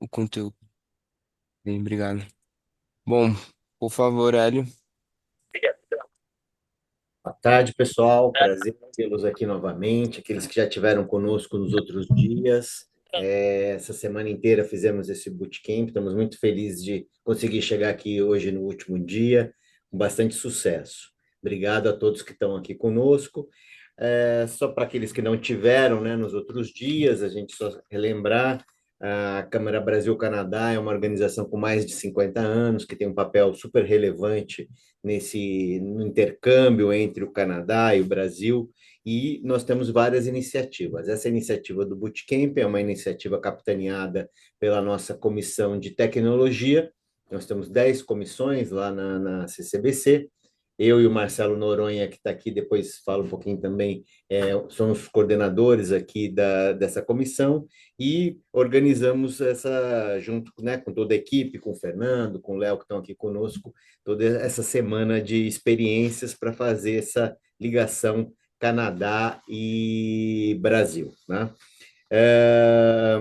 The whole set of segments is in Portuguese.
o conteúdo. Bem, obrigado. Bom, por favor, Hélio. Boa tarde, pessoal. Prazer tê-los aqui novamente. Aqueles que já estiveram conosco nos outros dias. Essa semana inteira fizemos esse bootcamp. Estamos muito felizes de conseguir chegar aqui hoje no último dia, com bastante sucesso. Obrigado a todos que estão aqui conosco. Só para aqueles que não tiveram, né, nos outros dias, a gente só relembrar. A Câmara Brasil-Canadá é uma organização com mais de 50 anos, que tem um papel super relevante no intercâmbio entre o Canadá e o Brasil, e nós temos várias iniciativas. Essa iniciativa do Bootcamp é uma iniciativa capitaneada pela nossa comissão de tecnologia. Nós temos 10 comissões lá na CCBC. Eu e o Marcelo Noronha, que está aqui, depois fala um pouquinho também, somos coordenadores aqui dessa comissão e organizamos essa, junto, né, com toda a equipe, com o Fernando, com o Léo, que estão aqui conosco, toda essa semana de experiências para fazer essa ligação Canadá e Brasil, né? É,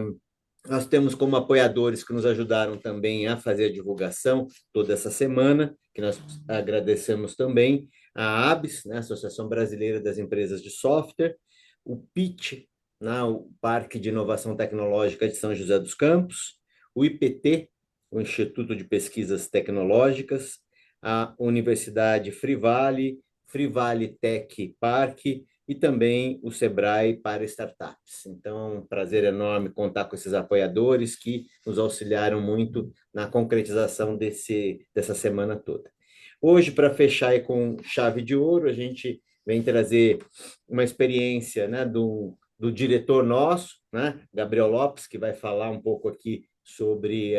Nós temos como apoiadores que nos ajudaram também a fazer a divulgação toda essa semana, que nós agradecemos também a ABS, né, Associação Brasileira das Empresas de Software, o PIT, né, o Parque de Inovação Tecnológica de São José dos Campos, o IPT, o Instituto de Pesquisas Tecnológicas, a Universidade Frivale, Frivale Tech Parque, e também o Sebrae para startups. Então, é um prazer enorme contar com esses apoiadores que nos auxiliaram muito na concretização dessa semana toda. Hoje, para fechar aí com chave de ouro, a gente vem trazer uma experiência, né, do diretor nosso, né, Gabriel Lopes, que vai falar um pouco aqui sobre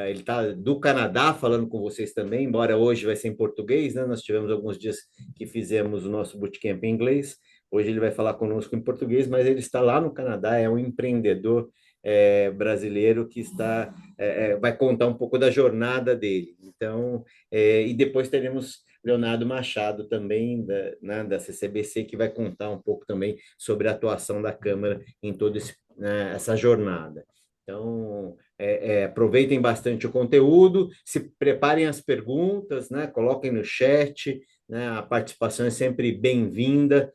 ele está do Canadá falando com vocês também, embora hoje vai ser em português, né? Nós tivemos alguns dias que fizemos o nosso bootcamp em inglês. Hoje ele vai falar conosco em português, mas ele está lá no Canadá, é um empreendedor brasileiro que vai contar um pouco da jornada dele. Então, e depois teremos Leonardo Machado também, da CCBC, que vai contar um pouco também sobre a atuação da Câmara em toda essa jornada. Então, aproveitem bastante o conteúdo, se preparem as perguntas, né? Coloquem no chat, né? A participação é sempre bem-vinda.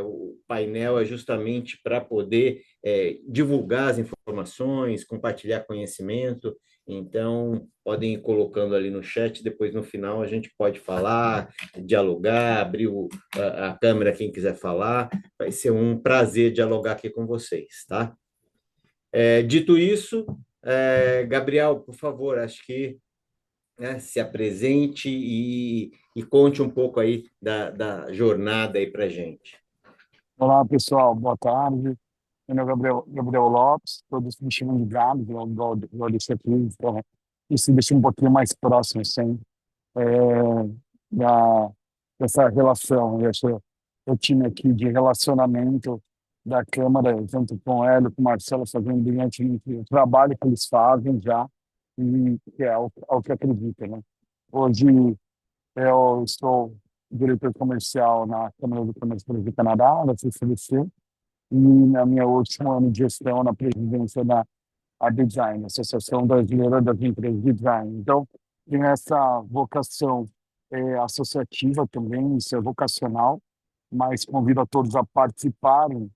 O painel é justamente para poder divulgar as informações, compartilhar conhecimento. Então, podem ir colocando ali no chat, depois no final a gente pode falar, dialogar, abrir a câmera quem quiser falar. Vai ser um prazer dialogar aqui com vocês, tá? Dito isso, Gabriel, por favor, acho que né, se apresente e conte um pouco aí da jornada aí para gente. Olá, pessoal, boa tarde. Meu nome é Gabriel Lopes, todos me chamam de Gabo, igual disse aqui, então, isso me deixa um pouquinho mais próximo, assim, é, da, dessa relação, eu tinha aqui de relacionamento da Câmara, tanto com o Hélio, com o Marcelo, fazendo brilhantemente o trabalho que eles fazem já, e que é ao que acredita, né? Hoje, eu sou diretor comercial na Câmara do Comércio do Canadá, da CCBC, e na minha última ano de gestão na presidência da ABDesign, Associação Brasileira das Empresas de Design. Então, tem essa vocação associativa também, isso é vocacional, mas convido a todos a participarem,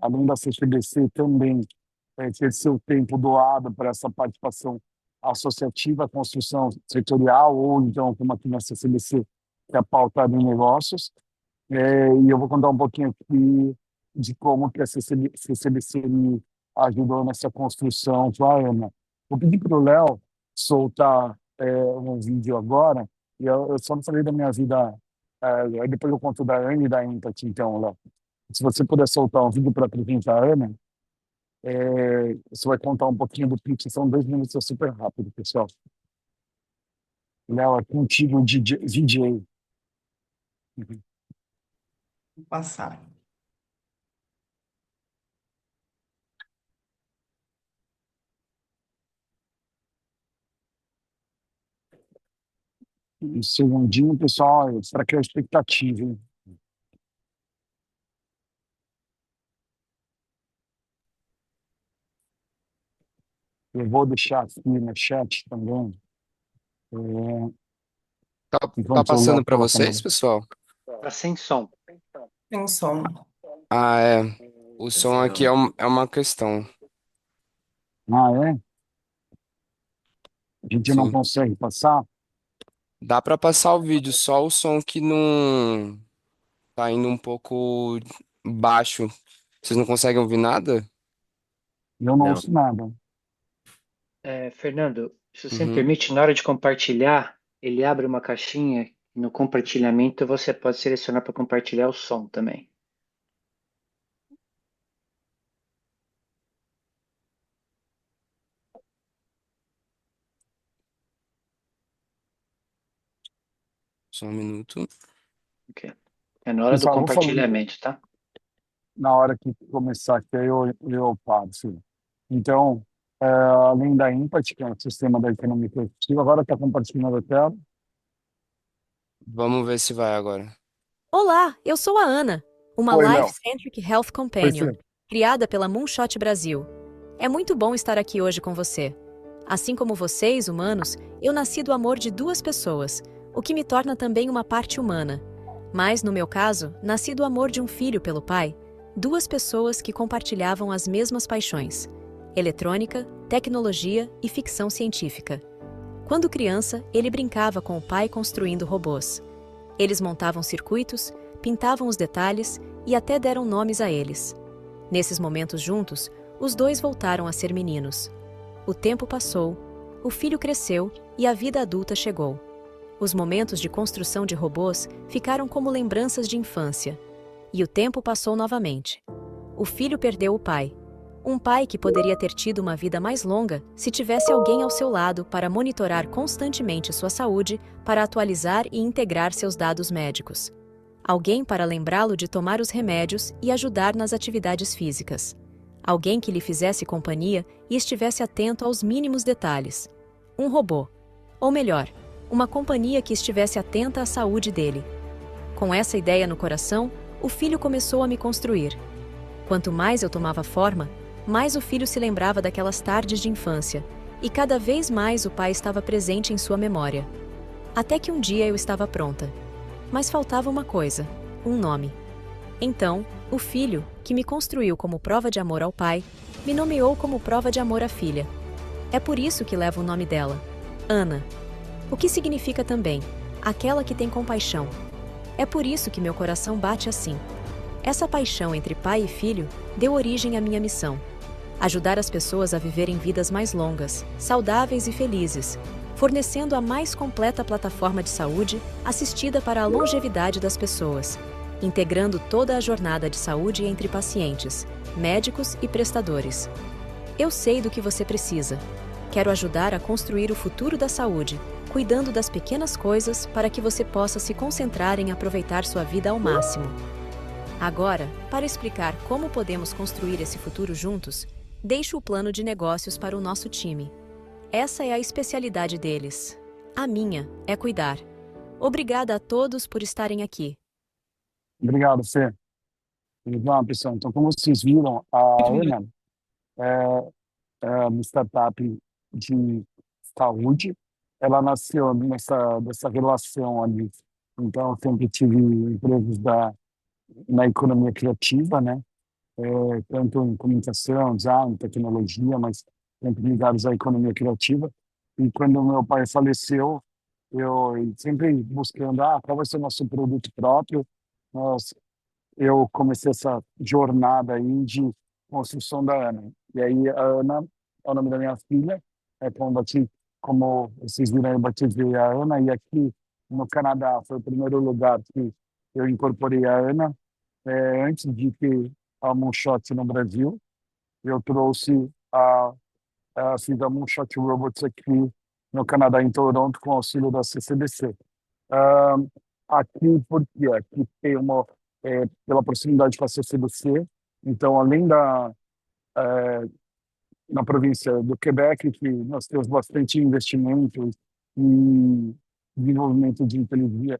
além da CCBC também, ter seu tempo doado para essa participação associativa, construção setorial, ou então, como aqui na CCBC, que é pautada em negócios. E eu vou contar um pouquinho aqui de como que a CCBC me ajudou nessa construção com a Ana. Vou pedir para o Léo soltar um vídeo agora, e eu só não falei da minha vida, aí depois eu conto da Ana e da Empaty, então, Léo. Se você puder soltar um vídeo para apresentar a Ana, você vai contar um pouquinho do Pitch, são 2 minutos, é super rápido, pessoal. Léo, é contigo, DJ. Uhum. Passar. Um segundinho, pessoal, para criar expectativa, hein? Eu vou deixar aqui no chat também, é, Tá, tá enquanto o Léo passando para coloca vocês, no... pessoal? Tá sem som. Tem som. Ah, é. O Tá som sem aqui é, áudio. é uma questão. Ah, é? A gente não Sim. consegue passar? Dá para passar o vídeo, só o som que não tá indo um pouco baixo. Vocês não conseguem ouvir nada? Eu não Não. ouço nada. Fernando, se você me Uhum. permite, na hora de compartilhar, ele abre uma caixinha e no compartilhamento você pode selecionar para compartilhar o som também. Só um minuto. Ok. É na hora do Pessoal, eu vou falando compartilhamento, tá? na hora que começar, que aí eu paro, sim. Então, além da Impact, que é o sistema da economia coletiva, agora está compartilhando a tela. Vamos ver se vai agora. Olá, eu sou a Ana, uma Oi, Léo. Life-Centric Health Oi, Companion, Fê. criada pela Moonshot Brasil. É muito bom estar aqui hoje com você. Assim como vocês, humanos, eu nasci do amor de duas pessoas, o que me torna também uma parte humana. Mas, no meu caso, nasci do amor de um filho pelo pai, duas pessoas que compartilhavam as mesmas paixões: eletrônica, tecnologia e ficção científica. Quando criança, ele brincava com o pai construindo robôs. Eles montavam circuitos, pintavam os detalhes e até deram nomes a eles. Nesses momentos juntos, os dois voltaram a ser meninos. O tempo passou, o filho cresceu e a vida adulta chegou. Os momentos de construção de robôs ficaram como lembranças de infância. E o tempo passou novamente. O filho perdeu o pai. Um pai que poderia ter tido uma vida mais longa se tivesse alguém ao seu lado para monitorar constantemente sua saúde, para atualizar e integrar seus dados médicos. Alguém para lembrá-lo de tomar os remédios e ajudar nas atividades físicas. Alguém que lhe fizesse companhia e estivesse atento aos mínimos detalhes. Um robô. Ou melhor, uma companhia que estivesse atenta à saúde dele. Com essa ideia no coração, o filho começou a me construir. Quanto mais eu tomava forma, mais o filho se lembrava daquelas tardes de infância, e cada vez mais o pai estava presente em sua memória. Até que um dia eu estava pronta. Mas faltava uma coisa: um nome. Então, o filho, que me construiu como prova de amor ao pai, me nomeou como prova de amor à filha. É por isso que levo o nome dela, Ana. O que significa também, aquela que tem compaixão. É por isso que meu coração bate assim. Essa paixão entre pai e filho deu origem à minha missão: ajudar as pessoas a viverem vidas mais longas, saudáveis e felizes, fornecendo a mais completa plataforma de saúde assistida para a longevidade das pessoas, integrando toda a jornada de saúde entre pacientes, médicos e prestadores. Eu sei do que você precisa. Quero ajudar a construir o futuro da saúde, cuidando das pequenas coisas para que você possa se concentrar em aproveitar sua vida ao máximo. Agora, para explicar como podemos construir esse futuro juntos, deixo o plano de negócios para o nosso time. Essa é a especialidade deles. A minha é cuidar. Obrigada a todos por estarem aqui. Obrigado, Fê. Então, pessoal, então, como vocês viram, a Ana é uma startup de saúde. Ela nasceu dessa relação ali. Então, eu sempre tive empresas na economia criativa, né? Tanto em comunicação, design, tecnologia, mas sempre ligados à economia criativa. E quando meu pai faleceu, eu sempre buscando, qual vai ser o nosso produto próprio. Nós, eu comecei essa jornada aí de construção da Ana. E aí a Ana é o nome da minha filha, como vocês viram, eu batizei a Ana, e aqui no Canadá foi o primeiro lugar que eu incorporei a Ana, antes de ter a Moonshot no Brasil. Eu trouxe fiz a Moonshot Robots aqui no Canadá, em Toronto, com auxílio da CCBC. Ah, Aqui, por quê? Aqui tem pela proximidade com a CCBC, então, além na província do Quebec, que nós temos bastante investimento e desenvolvimento de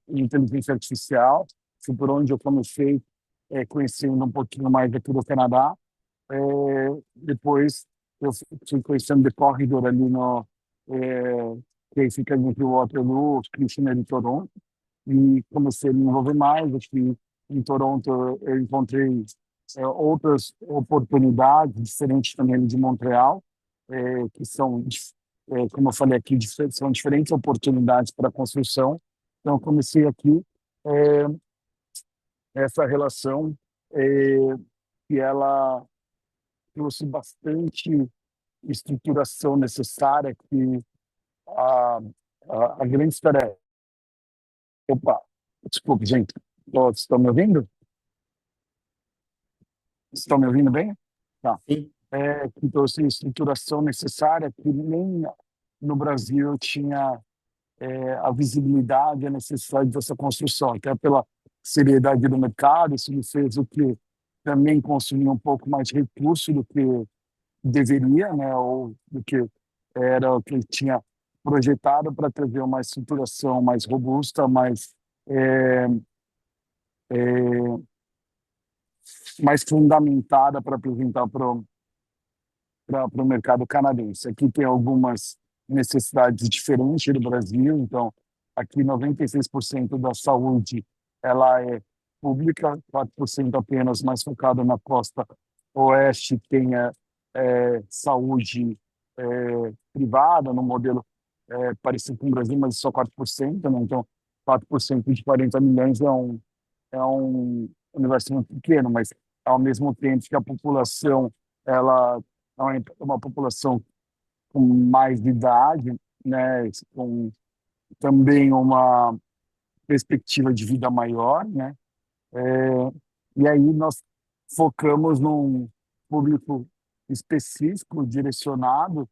inteligência artificial, foi por onde eu comecei conhecendo um pouquinho mais aqui do Canadá. Depois eu fui conhecendo The Corridor ali no, é, que aí fica entre o Waterloo, Kitchener e Toronto, e comecei a me envolver mais. Aqui em Toronto eu encontrei outras oportunidades, diferentes também ali de Montreal, que são, como eu falei aqui, são diferentes oportunidades para construção. Então, eu comecei aqui é, essa relação que ela trouxe bastante estruturação necessária, que a, a grande história é... Opa, desculpe, gente. Estão me ouvindo? Estão me ouvindo bem? Tá. Sim. Que trouxe a estruturação necessária que nem no Brasil tinha a visibilidade, a necessidade dessa construção, até pela seriedade do mercado. Isso me fez o que também consumir um pouco mais de recurso do que deveria, né, ou do que era o que tinha projetado, para trazer uma estruturação mais robusta, é, é, mais fundamentada para apresentar para o mercado canadense. Aqui tem algumas necessidades diferentes do Brasil, então aqui 96% da saúde ela é pública, 4% apenas mais focada na costa oeste tem saúde privada, no modelo parecido com o Brasil, mas só 4%, né? Então 4% de 40 milhões é um universo muito pequeno, mas ao mesmo tempo que a população ela é uma população com mais de idade, né, com também uma perspectiva de vida maior, né? E aí nós focamos num público específico, direcionado,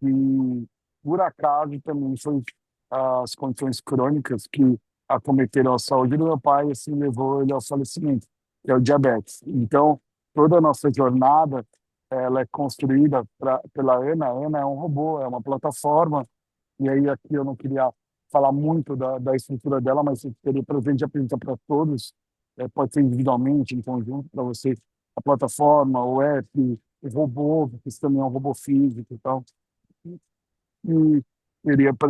e por acaso também foi as condições crônicas que acometeram a saúde do meu pai, assim, levou ele ao falecimento, que é o diabetes. Então, toda a nossa jornada, ela é construída pela Ana. A Ana é um robô, é uma plataforma, e aí aqui eu não queria falar muito da estrutura dela, mas eu teria prazer de apresentar para todos, pode ser individualmente, em conjunto, para vocês, a plataforma, o app, o robô, que isso também é um robô físico e tal. E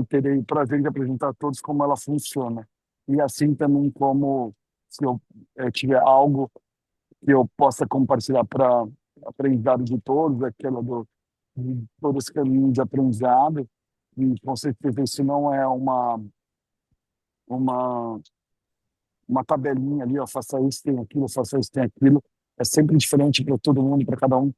terei prazer de apresentar a todos como ela funciona. E assim também como, se eu tiver algo que eu possa compartilhar para aprendizado de todos, de todo esse caminho de aprendizado. E com certeza isso não é uma, uma tabelinha ali, ó, faça isso, tem aquilo, faça isso, tem aquilo. É sempre diferente para todo mundo, para cada um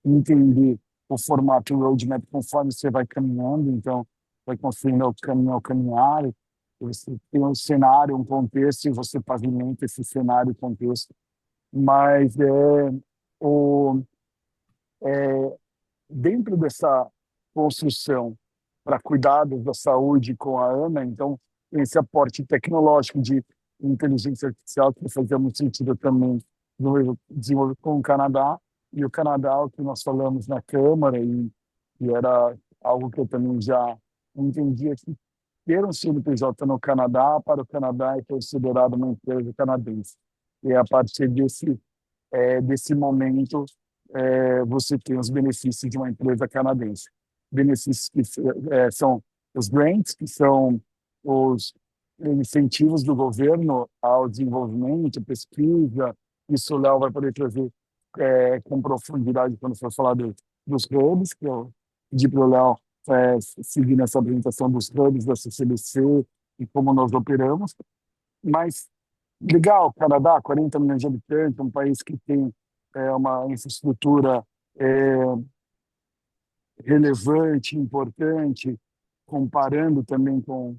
entender o formato e o roadmap conforme você vai caminhando. Então, vai construindo o caminho ao caminhar. Você tem um cenário, um contexto, e você pavimenta esse cenário e contexto. Mas o, dentro dessa construção para cuidados da saúde com a Ana, então, tem esse aporte tecnológico de inteligência artificial que fazia muito sentido também desenvolver com o Canadá. E o Canadá, o que nós falamos na Câmara, e era algo que eu também já entendia, que ter um CNPJ no Canadá, para o Canadá, é considerado uma empresa canadense. E a partir desse momento, você tem os benefícios de uma empresa canadense. Benefícios que são os grants, que são os incentivos do governo ao desenvolvimento, pesquisa. Isso o Léo vai poder trazer com profundidade quando for falar dos hubs, que eu pedi para o Léo seguir nessa apresentação dos hubs da CCBC e como nós operamos. Mas, legal, Canadá, 40 milhões de habitantes, um país que tem uma infraestrutura relevante, importante, comparando também com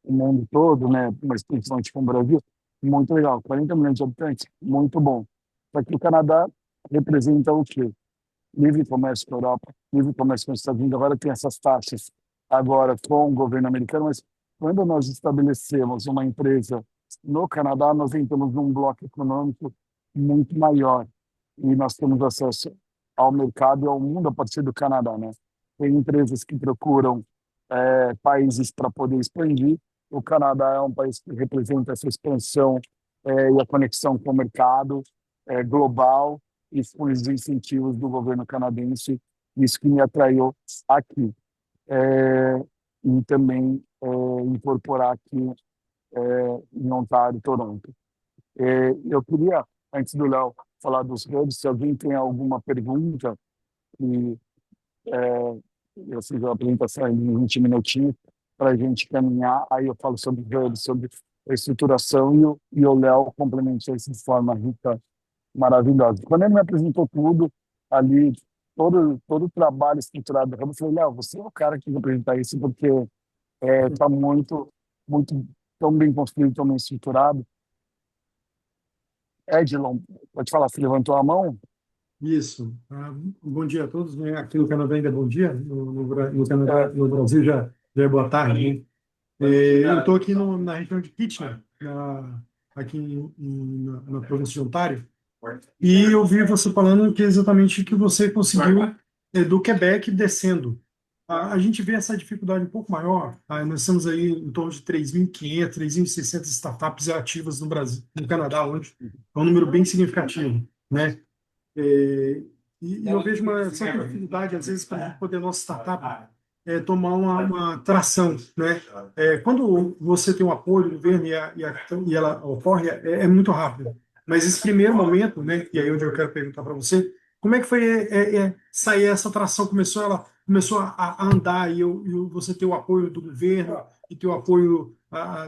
o mundo todo, né, mas principalmente com o Brasil. Muito legal, 40 milhões de habitantes, muito bom. Só que o Canadá representa o quê? Livre comércio com a Europa, livre comércio com os Estados Unidos. Agora tem essas taxas agora com o governo americano, mas quando nós estabelecemos uma empresa no Canadá, nós entramos num bloco econômico muito maior e nós temos acesso ao mercado e ao mundo a partir do Canadá, né? Tem empresas que procuram países para poder expandir. O Canadá é um país que representa essa expansão e a conexão com o mercado global. os incentivos do governo canadense, isso que me atraiu aqui. É, e também incorporar aqui em Ontário, Toronto. Eu queria, antes do Léo falar dos hubs, se alguém tem alguma pergunta, e eu fiz a apresentação em 20 minutinhos para a gente caminhar, aí eu falo sobre hubs, sobre a estruturação, e o Léo complementa isso de forma rica, maravilhosa. Quando ele me apresentou tudo, ali, todo o trabalho estruturado do hub, eu falei, Léo, você é o cara que vai apresentar isso, porque está muito tão bem construído, tão bem estruturado. Edilon, pode falar, você levantou a mão? Isso. Bom dia a todos, né? Aqui no Canadá ainda é bom dia, no Canadá, no Brasil já é boa tarde, né? Eu estou aqui na região de Kitchener, aqui na província de Ontário, e eu vi você falando que exatamente que você conseguiu do Quebec descendo. A gente vê essa dificuldade um pouco maior. Nós temos aí em torno de 3.500, 3.600 startups ativas no Brasil, no Canadá hoje. É um número bem significativo, né? E eu vejo uma certa dificuldade, às vezes, para poder a nossa startup tomar uma tração, né? Quando você tem um apoio do governo e ela ocorre, é muito rápido. Mas esse primeiro momento, né? E aí onde eu quero perguntar para você, como é que foi sair essa tração? Ela começou a andar você ter o apoio do governo e ter o apoio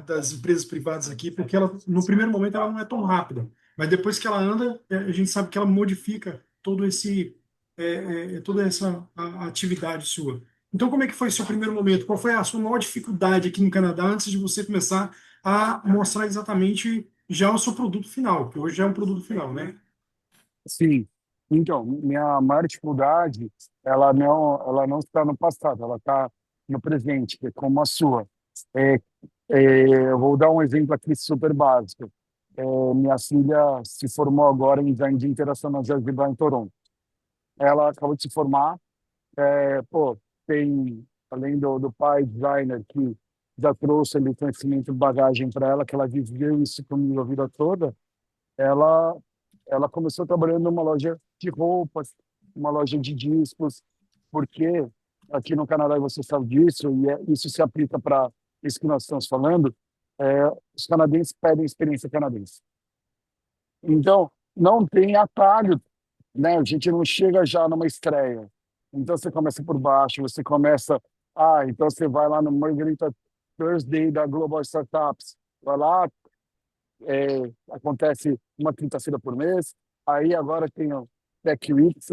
das empresas privadas aqui, porque ela, no primeiro momento ela não é tão rápida. Mas depois que ela anda, a gente sabe que ela modifica toda essa atividade sua. Então, como é que foi o seu primeiro momento? Qual foi a sua maior dificuldade aqui no Canadá antes de você começar a mostrar exatamente já o seu produto final, que hoje já é um produto final, né? Sim. Então, minha maior dificuldade, ela não está no passado, ela está no presente, que é como a sua. É, eu vou dar um exemplo aqui super básico. Minha filha se formou agora em design de interação na Jardim em Toronto. Ela acabou de se formar. Pô, tem, além do pai designer que já trouxe ali conhecimento e bagagem para ela, que ela viveu isso comigo a vida toda, ela, ela começou trabalhando numa loja de roupas, uma loja de discos, porque aqui no Canadá, e você sabe disso, e isso se aplica para isso que nós estamos falando, os canadenses pedem experiência canadense. Então, não tem atalho, né? A gente não chega já numa estreia. Então, você começa por baixo, você começa... então você vai lá no Margarita Thursday da Global Startups, vai lá, acontece uma quinta-feira por mês, aí agora tem o Tech Weeks,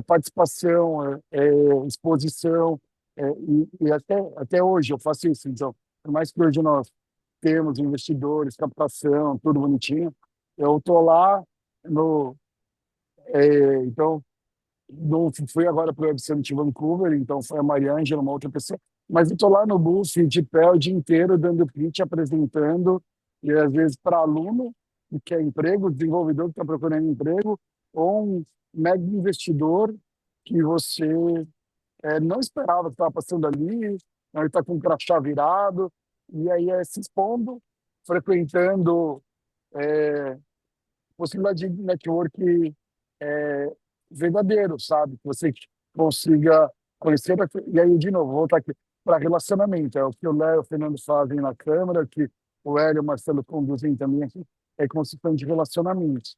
participação, exposição, e até hoje eu faço isso. Então, por mais que hoje nós temos investidores, captação, tudo bonitinho, eu estou lá no... então, não fui agora para o Web Summit Vancouver, então foi a Mariângela, uma outra pessoa, mas eu estou lá no booth de pé o dia inteiro, dando pitch, apresentando, e às vezes para aluno que quer emprego, desenvolvedor que está procurando emprego, ou um mega investidor que você não esperava que estava passando ali, ele está com o crachá virado, e aí se expondo, frequentando possibilidade de network verdadeiro, sabe? Que você consiga conhecer. E aí, de novo, vou voltar aqui para relacionamento. É o que o Léo e o Fernando fazem na Câmara, que o Hélio e o Marcelo conduzem também aqui, é construção de relacionamentos.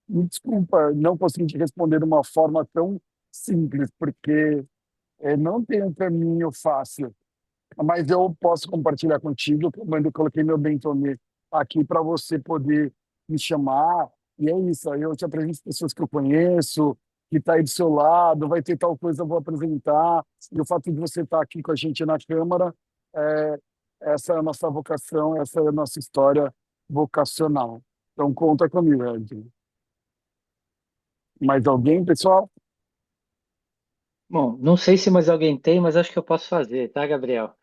Me desculpa não conseguir te responder de uma forma tão simples, porque não tem um caminho fácil. Mas eu posso compartilhar contigo, quando eu coloquei meu Bentônia aqui para você poder me chamar. E é isso, aí eu te apresento pessoas que eu conheço, que está aí do seu lado, vai ter tal coisa, eu vou apresentar. E o fato de você estar aqui com a gente na Câmara, essa é a nossa vocação, essa é a nossa história vocacional. Então, conta comigo, Ed. Mais alguém, pessoal? Bom, não sei se mais alguém tem, mas acho que eu posso fazer, tá, Gabriel?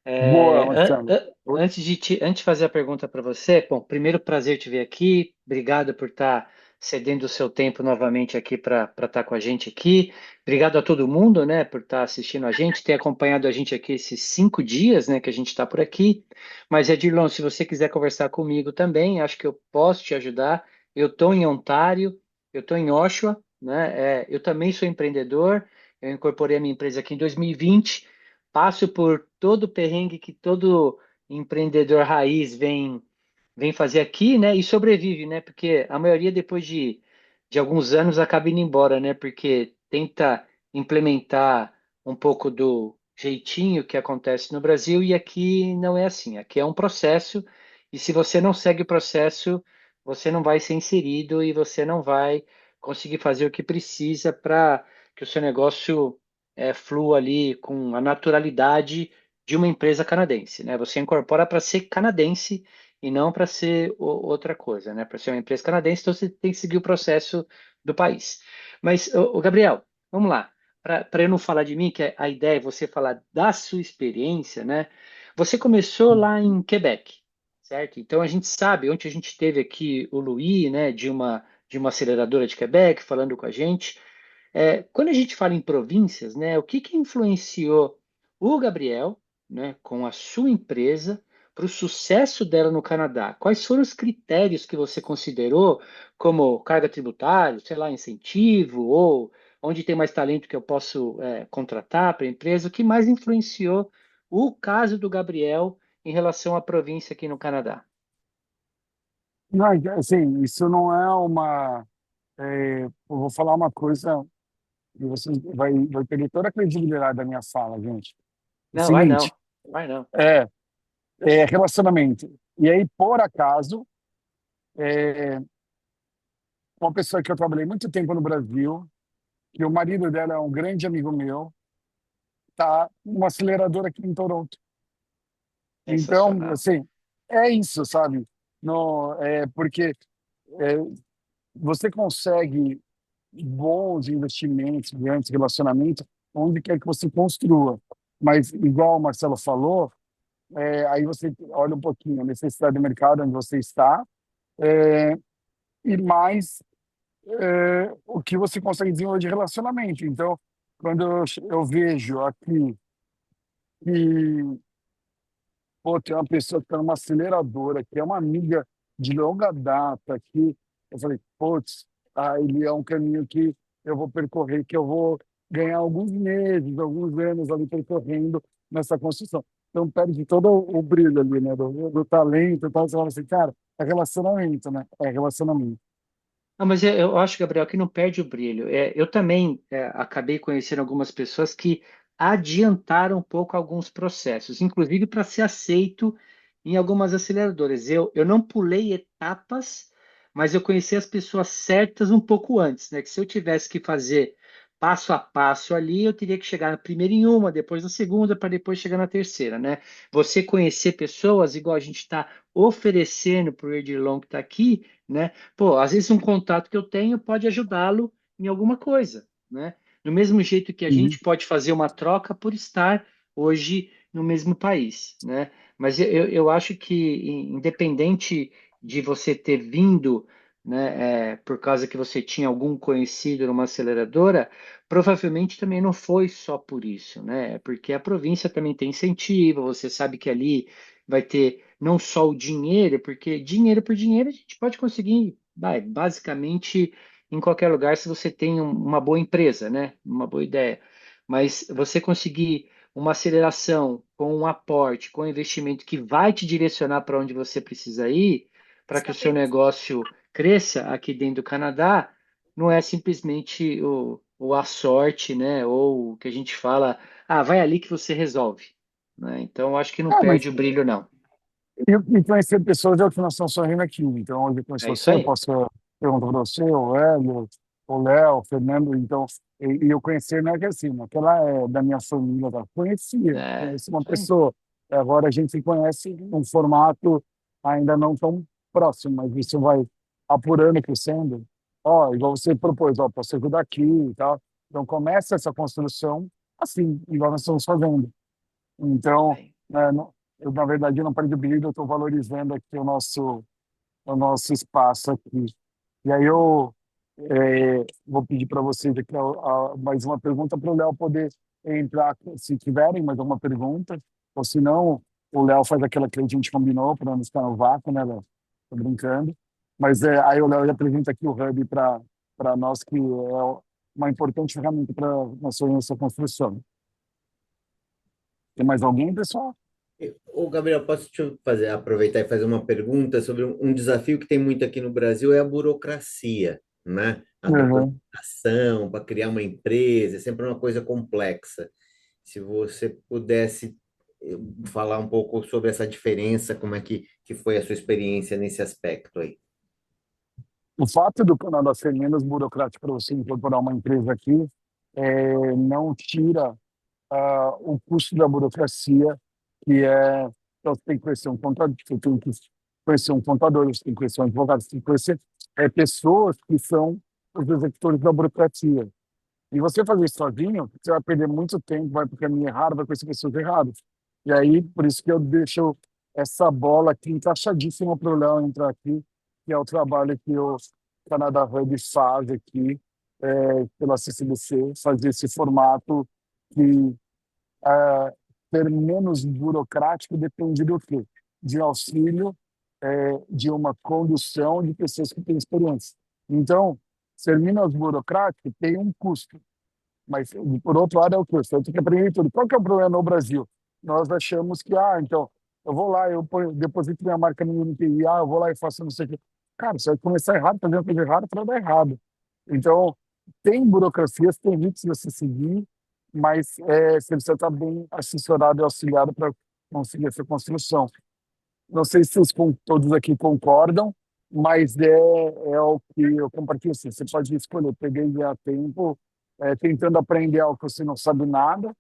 Boa, Marcelo. Antes de fazer a pergunta para você, bom, primeiro prazer te ver aqui, obrigado por estar cedendo o seu tempo novamente aqui para estar com a gente aqui, obrigado a todo mundo, né, por estar assistindo a gente, ter acompanhado a gente aqui esses 5 dias, né, que a gente está por aqui, mas Edirlon, se você quiser conversar comigo também, acho que eu posso te ajudar, eu estou em Ontário, eu estou em Oshawa, né? Eu também sou empreendedor, eu incorporei a minha empresa aqui em 2020, passo por todo o perrengue que todo empreendedor raiz vem fazer aqui, né? E sobrevive, né? Porque a maioria, depois de alguns anos, acaba indo embora, né? Porque tenta implementar um pouco do jeitinho que acontece no Brasil e aqui não é assim. Aqui é um processo, e se você não segue o processo, você não vai ser inserido e você não vai conseguir fazer o que precisa para que o seu negócio flua ali com a naturalidade de uma empresa canadense, né? Você incorpora para ser canadense e não para ser outra coisa, né? Para ser uma empresa canadense, então você tem que seguir o processo do país. Mas, Gabriel, vamos lá. Para eu não falar de mim, que a ideia é você falar da sua experiência, né? Você começou lá em Quebec, certo? Então a gente sabe, ontem a gente teve aqui o Louis, né, de uma aceleradora de Quebec, falando com a gente. Quando a gente fala em províncias, né, o que que influenciou o Gabriel, né, com a sua empresa para o sucesso dela no Canadá? Quais foram os critérios que você considerou como carga tributária, sei lá, incentivo, ou onde tem mais talento que eu posso contratar para a empresa? O que mais influenciou o caso do Gabriel em relação à província aqui no Canadá? Não, assim, isso não é uma. Eu vou falar uma coisa e você vai perder toda a credibilidade da minha fala, gente. É o Não, vai não, seguinte, vai não. é, é relacionamento. E aí, por acaso, é, uma pessoa que eu trabalhei muito tempo no Brasil, que o marido dela é um grande amigo meu, tá numa aceleradora aqui em Toronto. Então, Sensacional. assim, é isso, sabe? No, porque é, você consegue bons investimentos, grandes relacionamentos, onde quer que você construa. Mas, igual o Marcelo falou, aí você olha um pouquinho a necessidade do mercado onde você está, é, e mais o que você consegue desenvolver de relacionamento. Então, quando eu vejo aqui que pô, tem uma pessoa que está numa aceleradora, que é uma amiga de longa data, que eu falei, putz, ele é um caminho que eu vou percorrer, que eu vou ganhar alguns meses, alguns anos ali percorrendo nessa construção. Então perde todo o brilho ali, né, do talento e tal. Você fala assim, cara, é relacionamento, né? É relacionamento. Não, mas eu acho, Gabriel, que não perde o brilho. Eu também acabei conhecendo algumas pessoas que adiantaram um pouco alguns processos, inclusive para ser aceito em algumas aceleradoras. Eu não pulei etapas, mas eu conheci as pessoas certas um pouco antes, né? Que se eu tivesse que fazer passo a passo ali, eu teria que chegar primeiro em uma, depois na segunda, para depois chegar na terceira, né? Você conhecer pessoas, igual a gente está oferecendo para o Edilon que está aqui, né? Pô, às vezes um contato que eu tenho pode ajudá-lo em alguma coisa, né? Do mesmo jeito que a Uhum. gente pode fazer uma troca por estar hoje no mesmo país, né? Mas eu acho que, independente de você ter vindo, né, por causa que você tinha algum conhecido numa aceleradora, provavelmente também não foi só por isso, né? Porque a província também tem incentivo, você sabe que ali vai ter não só o dinheiro, porque dinheiro por dinheiro a gente pode conseguir, basicamente em qualquer lugar se você tem uma boa empresa, né? Uma boa ideia. Mas você conseguir uma aceleração com um aporte, com um investimento que vai te direcionar para onde você precisa ir, para que o seu negócio cresça aqui dentro do Canadá, não é simplesmente a sorte, né? Ou o que a gente fala, vai ali que você resolve, né? Então, eu acho que não Ah, mas perde o brilho, não. e conhecer pessoas é o que nós estamos sorrindo aqui. Então, hoje eu conheço É isso você, eu aí. posso perguntar para você, o Hélio, o Léo, o Fernando. Então, e eu conhecer não é que assim, não é que ela é da minha família, tá? Conheci uma Isso aí. pessoa. Agora a gente se conhece num formato ainda não tão próximo, mas isso vai apurando, crescendo. Ó, igual você propôs, ó, posso ajudar aqui e tal. Então, começa essa construção assim, igual nós estamos fazendo. Muito Então, bem. eu, na verdade, não parei de brilho, eu estou valorizando aqui o nosso espaço aqui. E aí eu vou pedir para vocês aqui mais uma pergunta para o Léo poder entrar, se tiverem mais alguma pergunta, ou se não, o Léo faz aquela que a gente combinou para não ficar no vácuo, né, Léo? Tô brincando. Mas aí o Léo apresenta aqui o Hub para nós que é uma importante ferramenta para nossa construção. Tem mais alguém, pessoal? Ô, Gabriel, posso te fazer, aproveitar e fazer uma pergunta sobre um desafio que tem muito aqui no Brasil, é a burocracia, né? A Uhum. documentação para criar uma empresa, é sempre uma coisa complexa. Se você pudesse falar um pouco sobre essa diferença, como é que foi a sua experiência nesse aspecto aí? O fato do Canadá ser menos burocrático para você incorporar uma empresa aqui não tira o custo da burocracia, que é. Então, você tem que conhecer um contador, você tem que conhecer um contador, você tem que conhecer um advogado, você tem que conhecer pessoas que são os executores da burocracia. E você fazer isso sozinho, você vai perder muito tempo, vai para o caminho errado, vai conhecer pessoas erradas. E aí, por isso que eu deixo essa bola aqui encaixadíssima para o Léo entrar aqui, que é o trabalho que o Canadá Hub faz aqui, pela CCBC, fazer esse formato que ser menos burocrático depende do quê? De auxílio, de uma condução de pessoas que têm experiência. Então, ser menos burocrático tem um custo. Mas, por outro lado, é o custo. Eu tenho que aprender tudo. Qual que é o problema no Brasil? Nós achamos que, então, eu vou lá, deposito minha marca no INPI, eu vou lá e faço não sei o quê. Cara, você vai começar errado, fazendo coisa errada para dar errado. Então, tem burocracias, tem ritos a se seguir, mas você precisa estar bem assessorado e auxiliado para conseguir essa construção. Não sei se vocês todos aqui concordam, mas é o que eu compartilho assim. Você pode escolher, peguei ganhar tempo, tentando aprender algo que você não sabe nada,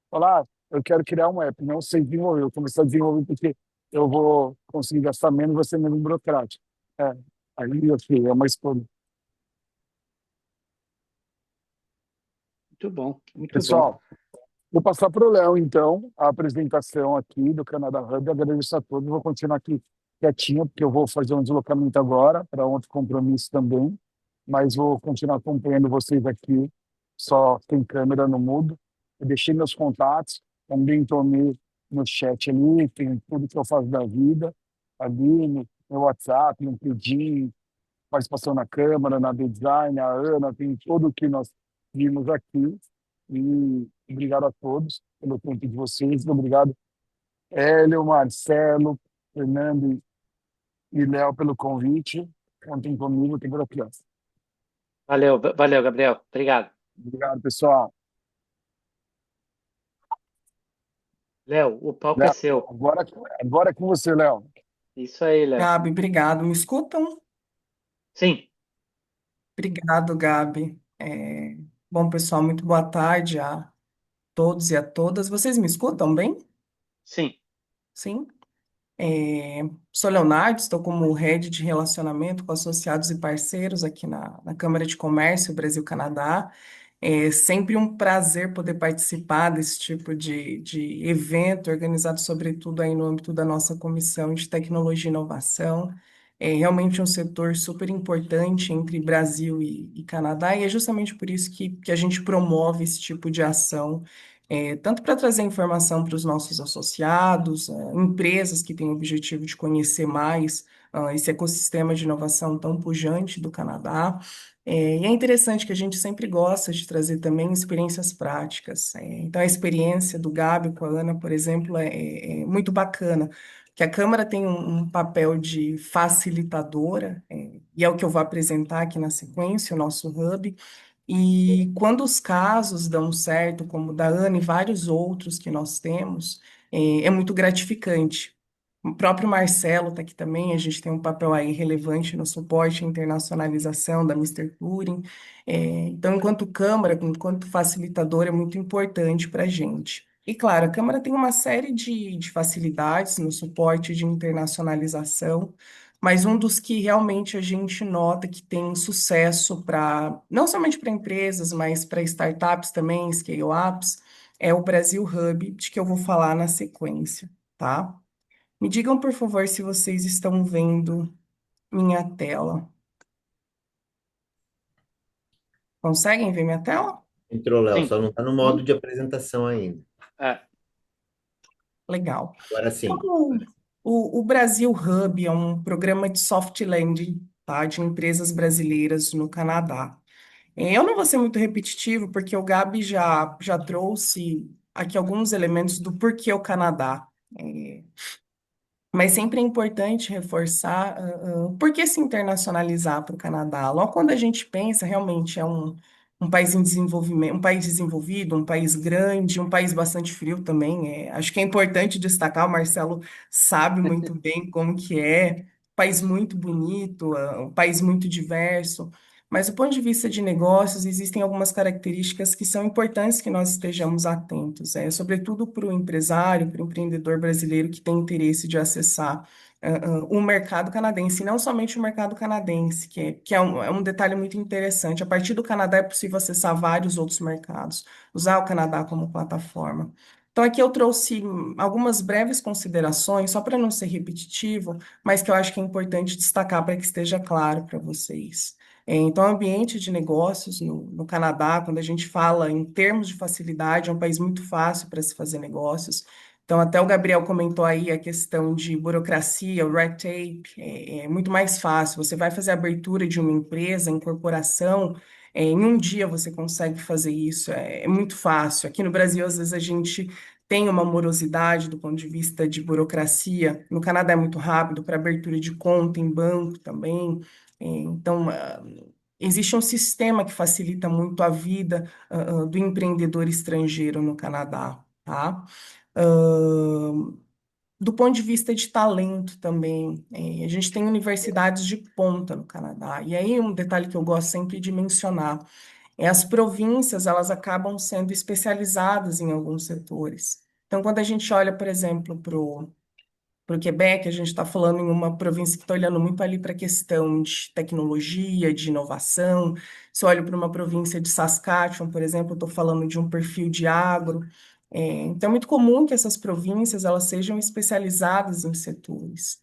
falar, eu quero criar um app, não sei desenvolver, eu começar a desenvolver porque eu vou conseguir gastar menos, vai ser menos burocrático. É, aí, ok, é uma escolha. Muito bom, muito bom. Pessoal, vou passar para o Léo, então, a apresentação aqui do Canadá Hub. Agradeço a todos. Vou continuar aqui quietinho, porque eu vou fazer um deslocamento agora para outro compromisso também, mas vou continuar acompanhando vocês aqui, só tem câmera no mudo. Eu deixei meus contatos, também tomei no chat ali, tem tudo que eu faço da vida, ali no meu WhatsApp, no LinkedIn, participação na Câmara, na Design, a Ana, tem tudo o que nós vimos aqui. E obrigado a todos pelo tempo de vocês. Obrigado, Hélio, Marcelo, Fernando e Léo, pelo convite. Contem comigo, tem por aqui. Ó. Valeu, valeu, Gabriel. Obrigado. Obrigado, pessoal. Léo, o palco é Léo, seu. agora é com você, Léo. Isso aí, Léo. Gabi, obrigado. Me escutam? Sim, Obrigado, Gabi. Bom, pessoal, muito boa tarde a todos e a todas. Vocês me escutam bem? sim. Sim? Sou Leonardo, estou como head de relacionamento com associados e parceiros aqui na Câmara de Comércio Brasil-Canadá. É sempre um prazer poder participar desse tipo de evento, organizado sobretudo aí no âmbito da nossa Comissão de Tecnologia e Inovação. É realmente um setor super importante entre Brasil e Canadá, e é justamente por isso que a gente promove esse tipo de ação tanto para trazer informação para os nossos associados, empresas que têm o objetivo de conhecer mais esse ecossistema de inovação tão pujante do Canadá. E é interessante que a gente sempre gosta de trazer também experiências práticas. Então, a experiência do Gabi com a Ana, por exemplo, é muito bacana, que a Câmara tem um papel de facilitadora, e é o que eu vou apresentar aqui na sequência, o nosso hub. E quando os casos dão certo, como o da Ana e vários outros que nós temos, é muito gratificante. O próprio Marcelo está aqui também, a gente tem um papel aí relevante no suporte à internacionalização da Mister Turing. Então, enquanto Câmara, enquanto facilitador, é muito importante para a gente. E, claro, a Câmara tem uma série de facilidades no suporte de internacionalização, mas um dos que realmente a gente nota que tem sucesso para, não somente para empresas, mas para startups também, scale-ups, é o Brasil Hub, de que eu vou falar na sequência, tá? Me digam, por favor, se vocês estão vendo minha tela. Conseguem ver minha tela? Entrou, Léo, Sim. só não está no modo de apresentação ainda. É. Legal. Agora sim. Então, o Brasil Hub é um programa de soft landing, tá, de empresas brasileiras no Canadá. Eu não vou ser muito repetitivo, porque o Gabi já trouxe aqui alguns elementos do porquê o Canadá. É, mas sempre é importante reforçar por que se internacionalizar para o Canadá. Logo quando a gente pensa, realmente é um país em desenvolvimento, um país desenvolvido, um país grande, um país bastante frio também. Acho que é importante destacar, o Marcelo sabe muito bem como que é, um país muito bonito, um país muito diverso. Mas do ponto de vista de negócios, existem algumas características que são importantes que nós estejamos atentos, sobretudo para o empresário, para o empreendedor brasileiro que tem interesse de acessar o mercado canadense, e não somente o mercado canadense, que é um detalhe muito interessante. A partir do Canadá é possível acessar vários outros mercados, usar o Canadá como plataforma. Então, aqui eu trouxe algumas breves considerações, só para não ser repetitivo, mas que eu acho que é importante destacar para que esteja claro para vocês. Então, o ambiente de negócios no Canadá, quando a gente fala em termos de facilidade, é um país muito fácil para se fazer negócios. Então, até o Gabriel comentou aí a questão de burocracia, o red tape, é muito mais fácil. Você vai fazer a abertura de uma empresa, incorporação, em um dia você consegue fazer isso, é muito fácil. Aqui no Brasil, às vezes, a gente tem uma morosidade do ponto de vista de burocracia. No Canadá é muito rápido para abertura de conta em banco também. Então, existe um sistema que facilita muito a vida do empreendedor estrangeiro no Canadá, tá? Ahn, do ponto de vista de talento também, a gente tem universidades de ponta no Canadá. E aí, um detalhe que eu gosto sempre de mencionar as províncias, elas acabam sendo especializadas em alguns setores. Então, quando a gente olha, por exemplo, para o Quebec, a gente está falando em uma província que está olhando muito ali para a questão de tecnologia, de inovação. Se eu olho para uma província de Saskatchewan, por exemplo, eu estou falando de um perfil de agro. Então, é muito comum que essas províncias elas sejam especializadas em setores.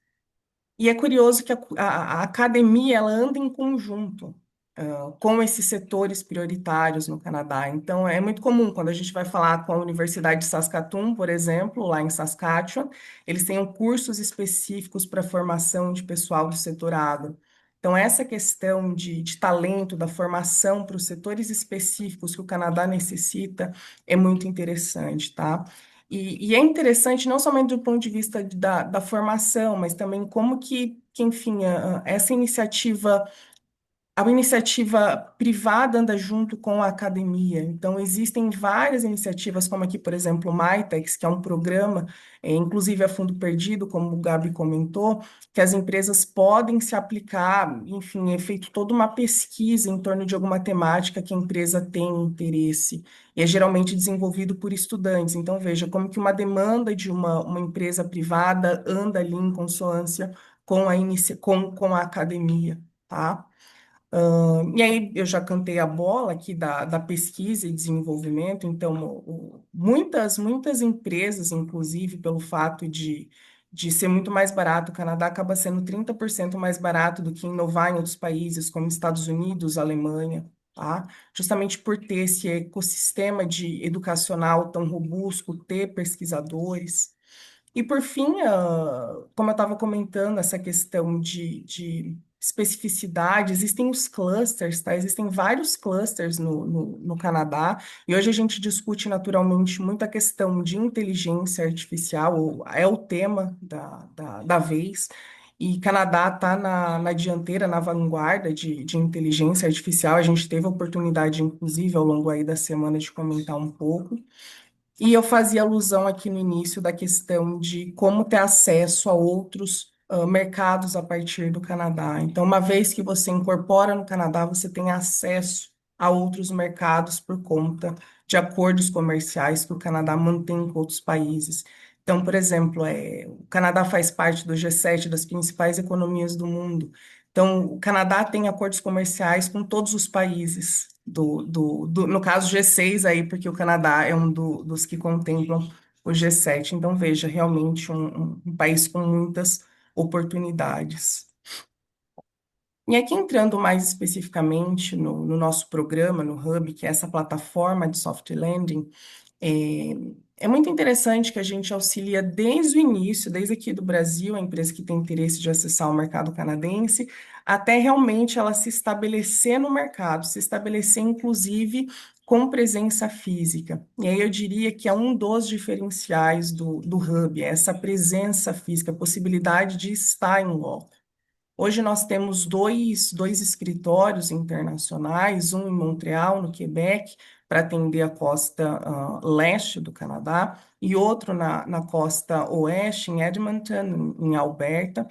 E é curioso que a academia ela anda em conjunto com esses setores prioritários no Canadá. Então, é muito comum quando a gente vai falar com a Universidade de Saskatoon, por exemplo, lá em Saskatchewan, eles têm cursos específicos para formação de pessoal do setor agro. Então, essa questão de talento, da formação para os setores específicos que o Canadá necessita é muito interessante, tá? E é interessante não somente do ponto de vista da formação, mas também como que enfim, essa a iniciativa privada anda junto com a academia. Então, existem várias iniciativas, como aqui, por exemplo, o MyTex, que é um programa, inclusive a fundo perdido, como o Gabi comentou, que as empresas podem se aplicar, enfim, é feito toda uma pesquisa em torno de alguma temática que a empresa tem interesse, e é geralmente desenvolvido por estudantes. Então, veja como que uma demanda de uma empresa privada anda ali em consonância com a academia, tá? E aí eu já cantei a bola aqui da pesquisa e desenvolvimento, então muitas empresas, inclusive pelo fato de ser muito mais barato, o Canadá acaba sendo 30% mais barato do que inovar em outros países, como Estados Unidos, Alemanha, tá? Justamente por ter esse ecossistema de educacional tão robusto, ter pesquisadores. E por fim, como eu estava comentando, essa questão de especificidade, existem os clusters, tá? Existem vários clusters no Canadá, e hoje a gente discute naturalmente muita questão de inteligência artificial, é o tema da vez, e Canadá está na dianteira, na vanguarda de inteligência artificial. A gente teve a oportunidade, inclusive, ao longo aí da semana, de comentar um pouco. E eu fazia alusão aqui no início da questão de como ter acesso a outros mercados a partir do Canadá. Então, uma vez que você incorpora no Canadá, você tem acesso a outros mercados por conta de acordos comerciais que o Canadá mantém com outros países. Então, por exemplo, o Canadá faz parte do G7 das principais economias do mundo. Então, o Canadá tem acordos comerciais com todos os países no caso G6 aí, porque o Canadá é dos que contemplam o G7. Então, veja, realmente um país com muitas oportunidades. E aqui entrando mais especificamente no nosso programa, no Hub, que é essa plataforma de soft landing, É muito interessante que a gente auxilia desde o início, desde aqui do Brasil, a empresa que tem interesse de acessar o mercado canadense, até realmente ela se estabelecer no mercado, se estabelecer inclusive com presença física. E aí eu diria que é um dos diferenciais do Hub, é essa presença física, a possibilidade de estar em loco. Hoje nós temos dois escritórios internacionais, um em Montreal, no Quebec, para atender a costa leste do Canadá, e outro na costa oeste, em Edmonton, em Alberta.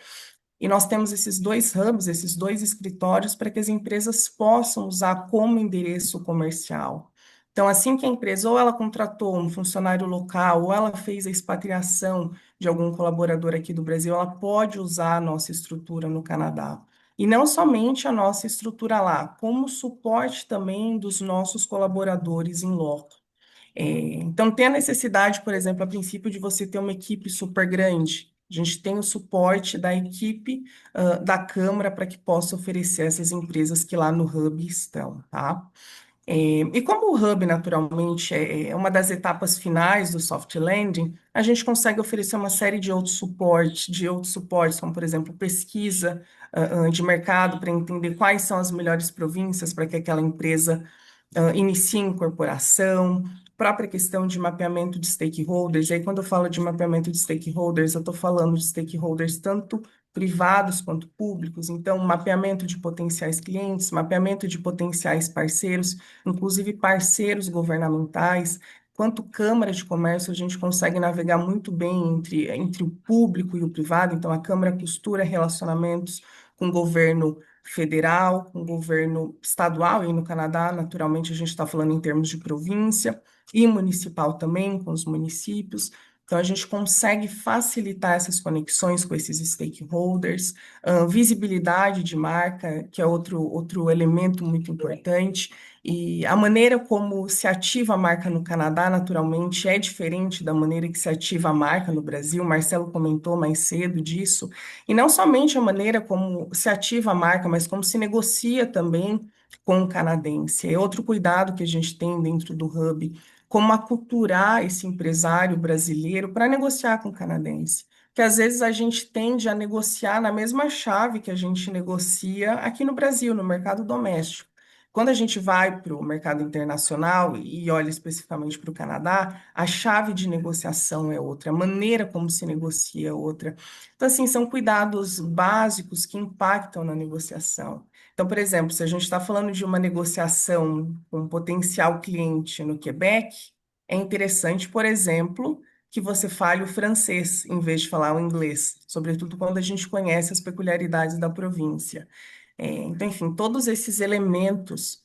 E nós temos esses dois hubs, esses dois escritórios, para que as empresas possam usar como endereço comercial. Então, assim que a empresa ou ela contratou um funcionário local, ou ela fez a expatriação de algum colaborador aqui do Brasil, ela pode usar a nossa estrutura no Canadá. E não somente a nossa estrutura lá, como suporte também dos nossos colaboradores em loco. Então, tem a necessidade, por exemplo, a princípio, de você ter uma equipe super grande. A gente tem o suporte da equipe, da Câmara para que possa oferecer essas empresas que lá no Hub estão, tá? E como o Hub, naturalmente, é uma das etapas finais do soft landing, a gente consegue oferecer uma série de outros suportes, como, por exemplo, pesquisa, de mercado para entender quais são as melhores províncias para que aquela empresa inicia incorporação, própria questão de mapeamento de stakeholders. E aí, quando eu falo de mapeamento de stakeholders, eu estou falando de stakeholders tanto privados quanto públicos, então, mapeamento de potenciais clientes, mapeamento de potenciais parceiros, inclusive parceiros governamentais. Quanto Câmara de Comércio, a gente consegue navegar muito bem entre o público e o privado, então a Câmara costura relacionamentos com o governo federal, com o governo estadual, e no Canadá, naturalmente, a gente está falando em termos de província, e municipal também, com os municípios. Então, a gente consegue facilitar essas conexões com esses stakeholders, visibilidade de marca, que é outro elemento muito importante, e a maneira como se ativa a marca no Canadá, naturalmente, é diferente da maneira que se ativa a marca no Brasil. O Marcelo comentou mais cedo disso, e não somente a maneira como se ativa a marca, mas como se negocia também com o canadense. É outro cuidado que a gente tem dentro do Hub, como aculturar esse empresário brasileiro para negociar com o canadense. Que às vezes a gente tende a negociar na mesma chave que a gente negocia aqui no Brasil, no mercado doméstico. Quando a gente vai para o mercado internacional e olha especificamente para o Canadá, a chave de negociação é outra, a maneira como se negocia é outra. Então, assim, são cuidados básicos que impactam na negociação. Então, por exemplo, se a gente está falando de uma negociação com um potencial cliente no Quebec, é interessante, por exemplo, que você fale o francês em vez de falar o inglês, sobretudo quando a gente conhece as peculiaridades da província. Então, enfim, todos esses elementos,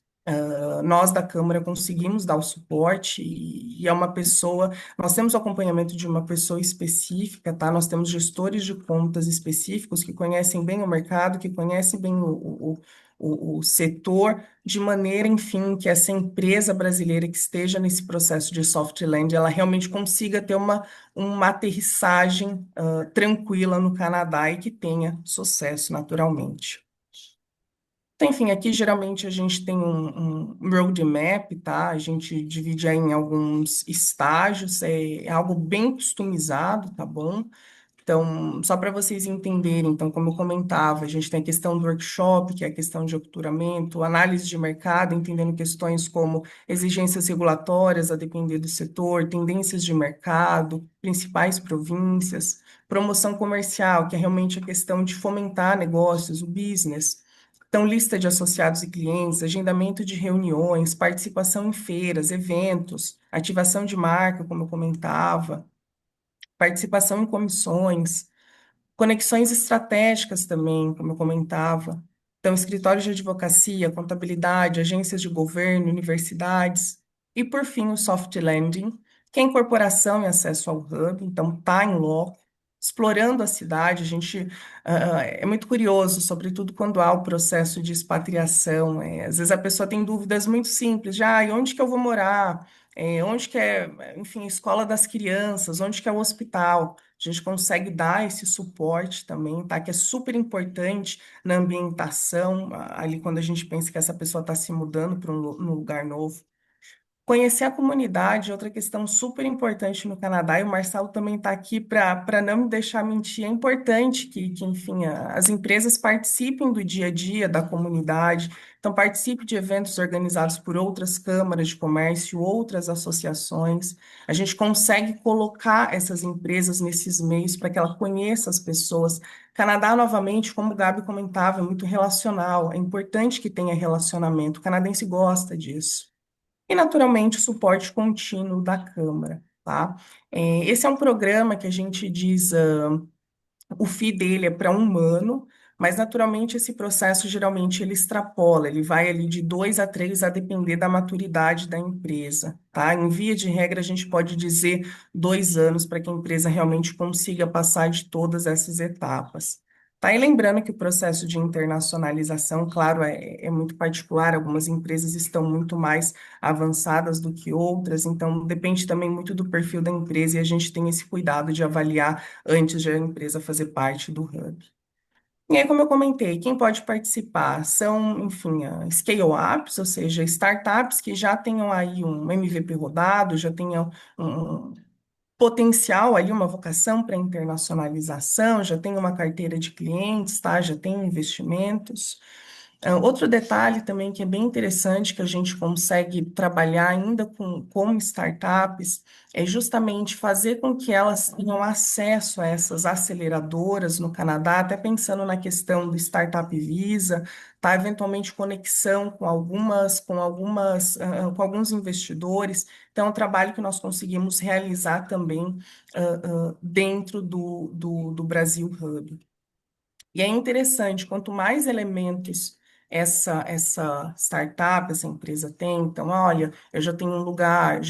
nós da Câmara conseguimos dar o suporte e é uma pessoa, nós temos o acompanhamento de uma pessoa específica, tá? Nós temos gestores de contas específicos que conhecem bem o mercado, que conhecem bem o setor, de maneira, enfim, que essa empresa brasileira que esteja nesse processo de soft land, ela realmente consiga ter uma aterrissagem, tranquila no Canadá e que tenha sucesso naturalmente. Então, enfim, aqui geralmente a gente tem um roadmap, tá? A gente divide aí em alguns estágios, é algo bem customizado, tá bom? Então, só para vocês entenderem, então, como eu comentava, a gente tem a questão do workshop, que é a questão de aculturamento, análise de mercado, entendendo questões como exigências regulatórias a depender do setor, tendências de mercado, principais províncias, promoção comercial, que é realmente a questão de fomentar negócios, o business. Então, lista de associados e clientes, agendamento de reuniões, participação em feiras, eventos, ativação de marca, como eu comentava, participação em comissões, conexões estratégicas também, como eu comentava. Então, escritórios de advocacia, contabilidade, agências de governo, universidades. E, por fim, o soft landing, que é a incorporação e acesso ao hub. Então, está em loco, explorando a cidade. A gente é muito curioso, sobretudo quando há o processo de expatriação. Às vezes a pessoa tem dúvidas muito simples, já, e onde que eu vou morar? Onde que é, enfim, a escola das crianças? Onde que é o hospital? A gente consegue dar esse suporte também, tá? Que é super importante na ambientação, ali quando a gente pensa que essa pessoa está se mudando para um lugar novo. Conhecer a comunidade, outra questão super importante no Canadá, e o Marcelo também está aqui para não me deixar mentir. É importante que, enfim, as empresas participem do dia a dia da comunidade, então participe de eventos organizados por outras câmaras de comércio, outras associações. A gente consegue colocar essas empresas nesses meios para que ela conheça as pessoas. Canadá, novamente, como o Gabi comentava, é muito relacional. É importante que tenha relacionamento. O canadense gosta disso. E, naturalmente, o suporte contínuo da Câmara, tá? Esse é um programa que a gente diz, o fee dele é para 1 ano, mas, naturalmente, esse processo, geralmente, ele extrapola, ele vai ali de 2 a 3, a depender da maturidade da empresa, tá? Em via de regra, a gente pode dizer 2 anos para que a empresa realmente consiga passar de todas essas etapas. Tá? E lembrando que o processo de internacionalização, claro, é muito particular, algumas empresas estão muito mais avançadas do que outras, então depende também muito do perfil da empresa e a gente tem esse cuidado de avaliar antes de a empresa fazer parte do hub. E aí, como eu comentei, quem pode participar são, enfim, scale-ups, ou seja, startups que já tenham aí um MVP rodado, já tenham um potencial ali, uma vocação para internacionalização, já tem uma carteira de clientes, tá? Já tem investimentos. Outro detalhe também que é bem interessante, que a gente consegue trabalhar ainda com startups, é justamente fazer com que elas tenham acesso a essas aceleradoras no Canadá, até pensando na questão do Startup Visa, tá? Eventualmente conexão com alguns investidores. Então, é um trabalho que nós conseguimos realizar também dentro do Brasil Hub. E é interessante, quanto mais elementos essa startup, essa empresa tem, então, olha, eu já tenho um lugar,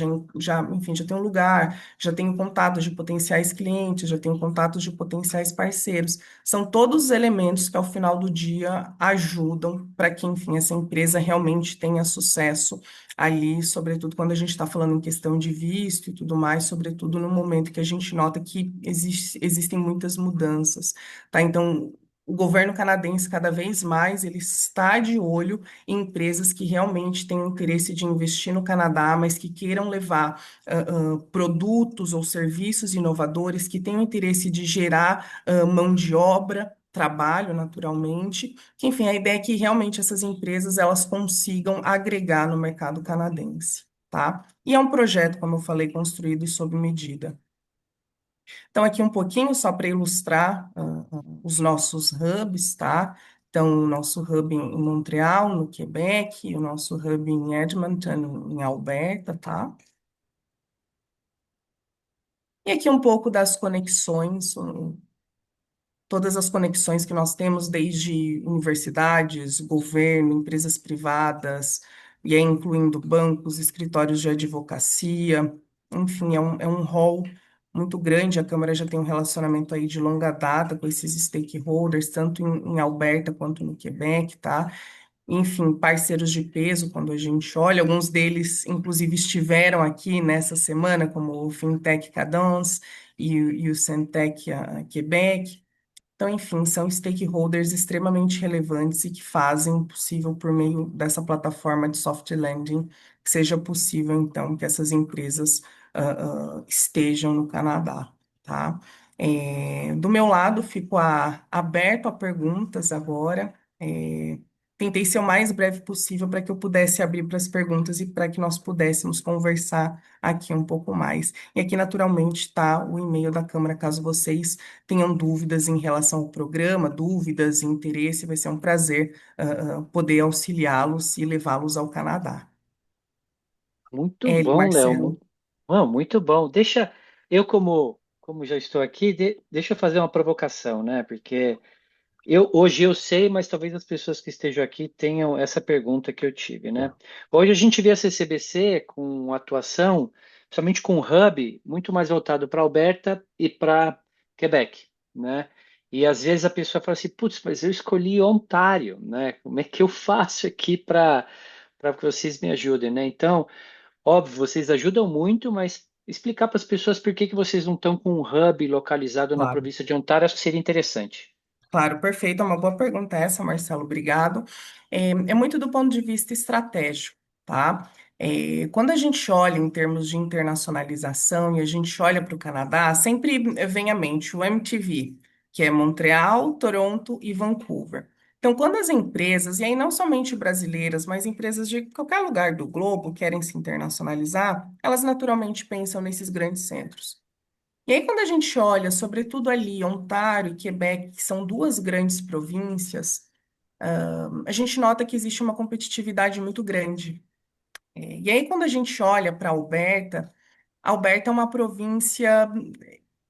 enfim, já tenho um lugar, já tenho contatos de potenciais clientes, já tenho contatos de potenciais parceiros. São todos os elementos que, ao final do dia, ajudam para que, enfim, essa empresa realmente tenha sucesso ali, sobretudo quando a gente está falando em questão de visto e tudo mais, sobretudo no momento que a gente nota que existem muitas mudanças, tá? Então, o governo canadense, cada vez mais, ele está de olho em empresas que realmente têm interesse de investir no Canadá, mas que queiram levar produtos ou serviços inovadores, que tenham interesse de gerar mão de obra, trabalho, naturalmente. Que, enfim, a ideia é que realmente essas empresas elas consigam agregar no mercado canadense, tá? E é um projeto, como eu falei, construído sob medida. Então, aqui um pouquinho só para ilustrar os nossos hubs, tá? Então, o nosso hub em Montreal, no Quebec, o nosso hub em Edmonton, em Alberta, tá? E aqui um pouco das conexões, todas as conexões que nós temos, desde universidades, governo, empresas privadas, e aí incluindo bancos, escritórios de advocacia, enfim, é um rol muito grande. A Câmara já tem um relacionamento aí de longa data com esses stakeholders, tanto em Alberta quanto no Quebec, tá? Enfim, parceiros de peso, quando a gente olha, alguns deles, inclusive, estiveram aqui nessa semana, como o Fintech Cadence e o Centec Quebec. Então, enfim, são stakeholders extremamente relevantes e que fazem o possível por meio dessa plataforma de soft landing, que seja possível, então, que essas empresas estejam no Canadá, tá? Do meu lado, fico aberto a perguntas agora. Tentei ser o mais breve possível para que eu pudesse abrir para as perguntas e para que nós pudéssemos conversar aqui um pouco mais. E aqui, naturalmente, está o e-mail da Câmara, caso vocês tenham dúvidas em relação ao programa, dúvidas, interesse, vai ser um prazer poder auxiliá-los e levá-los ao Canadá. Muito Eli, bom, Léo. Marcelo. Não, muito bom. Deixa eu, como já estou aqui, deixa eu fazer uma provocação, né? Porque hoje eu sei, mas talvez as pessoas que estejam aqui tenham essa pergunta que eu tive, né? Hoje a gente vê a CCBC com atuação, principalmente com um hub muito mais voltado para Alberta e para Quebec, né? E às vezes a pessoa fala assim, putz, mas eu escolhi Ontário, né? Como é que eu faço aqui para que vocês me ajudem, né? Então, óbvio, vocês ajudam muito, mas explicar para as pessoas por que que vocês não estão com um hub localizado na Claro. província de Ontário, acho que seria interessante. Claro, perfeito. É uma boa pergunta essa, Marcelo. Obrigado. É muito do ponto de vista estratégico, tá? Quando a gente olha em termos de internacionalização e a gente olha para o Canadá, sempre vem à mente o MTV, que é Montreal, Toronto e Vancouver. Então, quando as empresas, e aí não somente brasileiras, mas empresas de qualquer lugar do globo querem se internacionalizar, elas naturalmente pensam nesses grandes centros. E aí, quando a gente olha, sobretudo ali, Ontário e Quebec, que são duas grandes províncias, a gente nota que existe uma competitividade muito grande. E aí, quando a gente olha para Alberta é uma província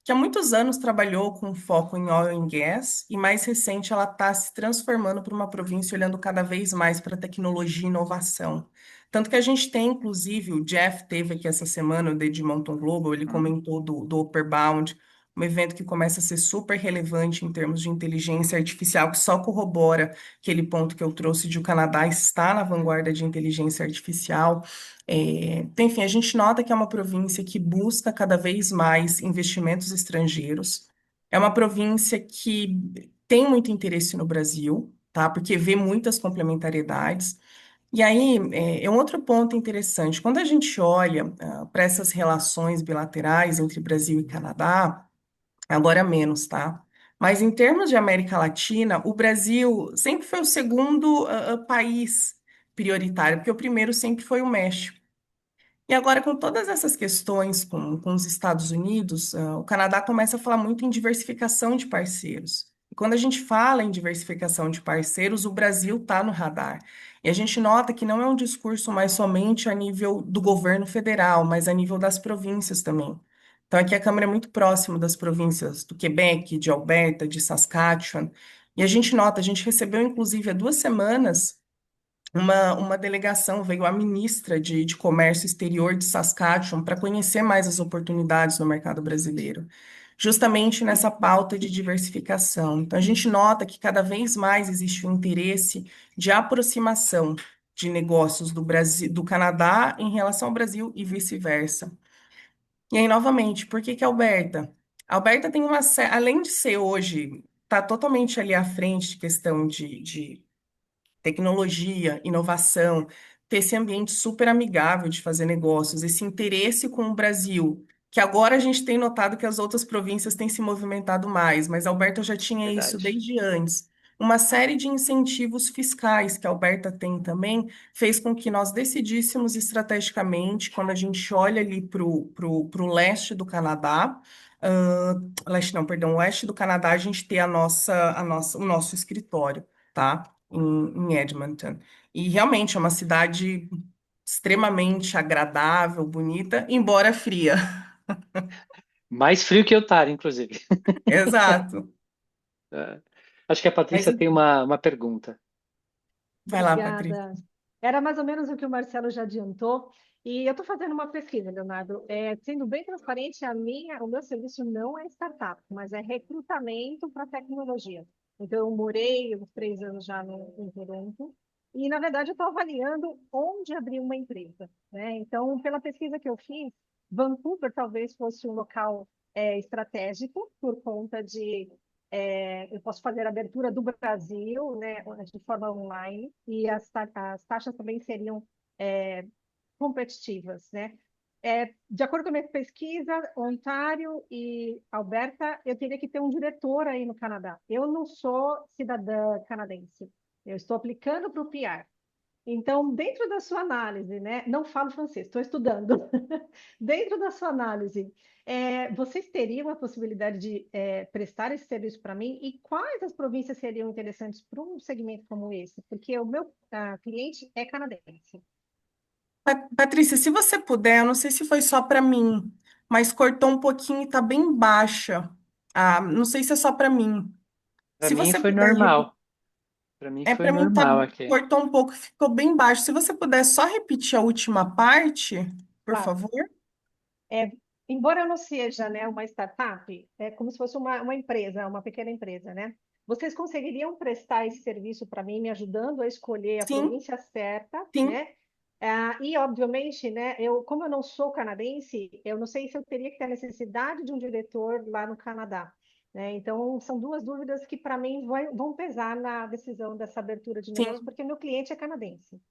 que há muitos anos trabalhou com foco em oil and gas, e mais recente ela está se transformando para uma província olhando cada vez mais para tecnologia e inovação. Tanto que a gente tem, inclusive, o Jeff teve aqui essa semana, o da Edmonton Global, ele comentou do Upperbound, um evento que começa a ser super relevante em termos de inteligência artificial, que só corrobora aquele ponto que eu trouxe de o Canadá estar na vanguarda de inteligência artificial. Enfim, a gente nota que é uma província que busca cada vez mais investimentos estrangeiros. É uma província que tem muito interesse no Brasil, tá? Porque vê muitas complementariedades. E aí, é um outro ponto interessante. Quando a gente olha para essas relações bilaterais entre Brasil e Canadá, agora menos, tá? Mas em termos de América Latina, o Brasil sempre foi o segundo país prioritário, porque o primeiro sempre foi o México. E agora, com todas essas questões com os Estados Unidos, o Canadá começa a falar muito em diversificação de parceiros. E quando a gente fala em diversificação de parceiros, o Brasil está no radar. E a gente nota que não é um discurso mais somente a nível do governo federal, mas a nível das províncias também. Então, aqui a Câmara é muito próxima das províncias do Quebec, de Alberta, de Saskatchewan. E a gente nota, a gente recebeu, inclusive, há 2 semanas uma delegação, veio a ministra de Comércio Exterior de Saskatchewan para conhecer mais as oportunidades no mercado brasileiro, justamente nessa pauta de diversificação. Então, a gente nota que cada vez mais existe um interesse de aproximação de negócios do Brasil, do Canadá em relação ao Brasil e vice-versa. E aí, novamente, por que que Alberta? Alberta tem além de ser hoje, está totalmente ali à frente de questão de tecnologia, inovação, ter esse ambiente super amigável de fazer negócios, esse interesse com o Brasil, que agora a gente tem notado que as outras províncias têm se movimentado mais, mas Alberta já tinha isso Verdade. desde antes. Uma série de incentivos fiscais que a Alberta tem também fez com que nós decidíssemos estrategicamente, quando a gente olha ali para o leste do Canadá, leste não, perdão, oeste do Canadá, a gente ter o nosso escritório, tá? Em Edmonton. E realmente é uma cidade extremamente agradável, bonita, embora fria. Mais frio que eu estar, inclusive. Exato. É. Acho que a Mas Patrícia tem uma pergunta. vai lá, Patrícia. Obrigada. Era mais ou menos o que o Marcelo já adiantou. E eu estou fazendo uma pesquisa, Leonardo. Sendo bem transparente, o meu serviço não é startup, mas é recrutamento para tecnologia. Então, eu morei uns 3 anos já em Toronto. E, na verdade, eu estou avaliando onde abrir uma empresa, né? Então, pela pesquisa que eu fiz, Vancouver talvez fosse um local estratégico por conta de eu posso fazer a abertura do Brasil, né, de forma online, e as taxas também seriam é, competitivas, né? De acordo com a minha pesquisa, Ontário e Alberta, eu teria que ter um diretor aí no Canadá. Eu não sou cidadã canadense. Eu estou aplicando para o PR. Então, dentro da sua análise, né? Não falo francês, estou estudando. Dentro da sua análise, vocês teriam a possibilidade de prestar esse serviço para mim? E quais as províncias seriam interessantes para um segmento como esse? Porque o meu cliente é canadense. Patrícia, se você puder, eu não sei se foi só para mim, mas cortou um pouquinho e está bem baixa. Ah, não sei se é só para mim. Para Se mim você foi puder normal. Para mim foi para mim tá, normal aqui. cortou um pouco, ficou bem baixo. Se você puder só repetir a última parte, por Claro. favor. É, embora eu não seja, né, uma startup, é como se fosse uma empresa, uma pequena empresa, né? Vocês conseguiriam prestar esse serviço para mim, me ajudando a escolher a Sim, província certa, sim. né? E, obviamente, né, como eu não sou canadense, eu não sei se eu teria que ter a necessidade de um diretor lá no Canadá, né? Então, são duas dúvidas que, para mim, vão pesar na decisão dessa abertura de negócio, Sim, porque meu cliente é canadense.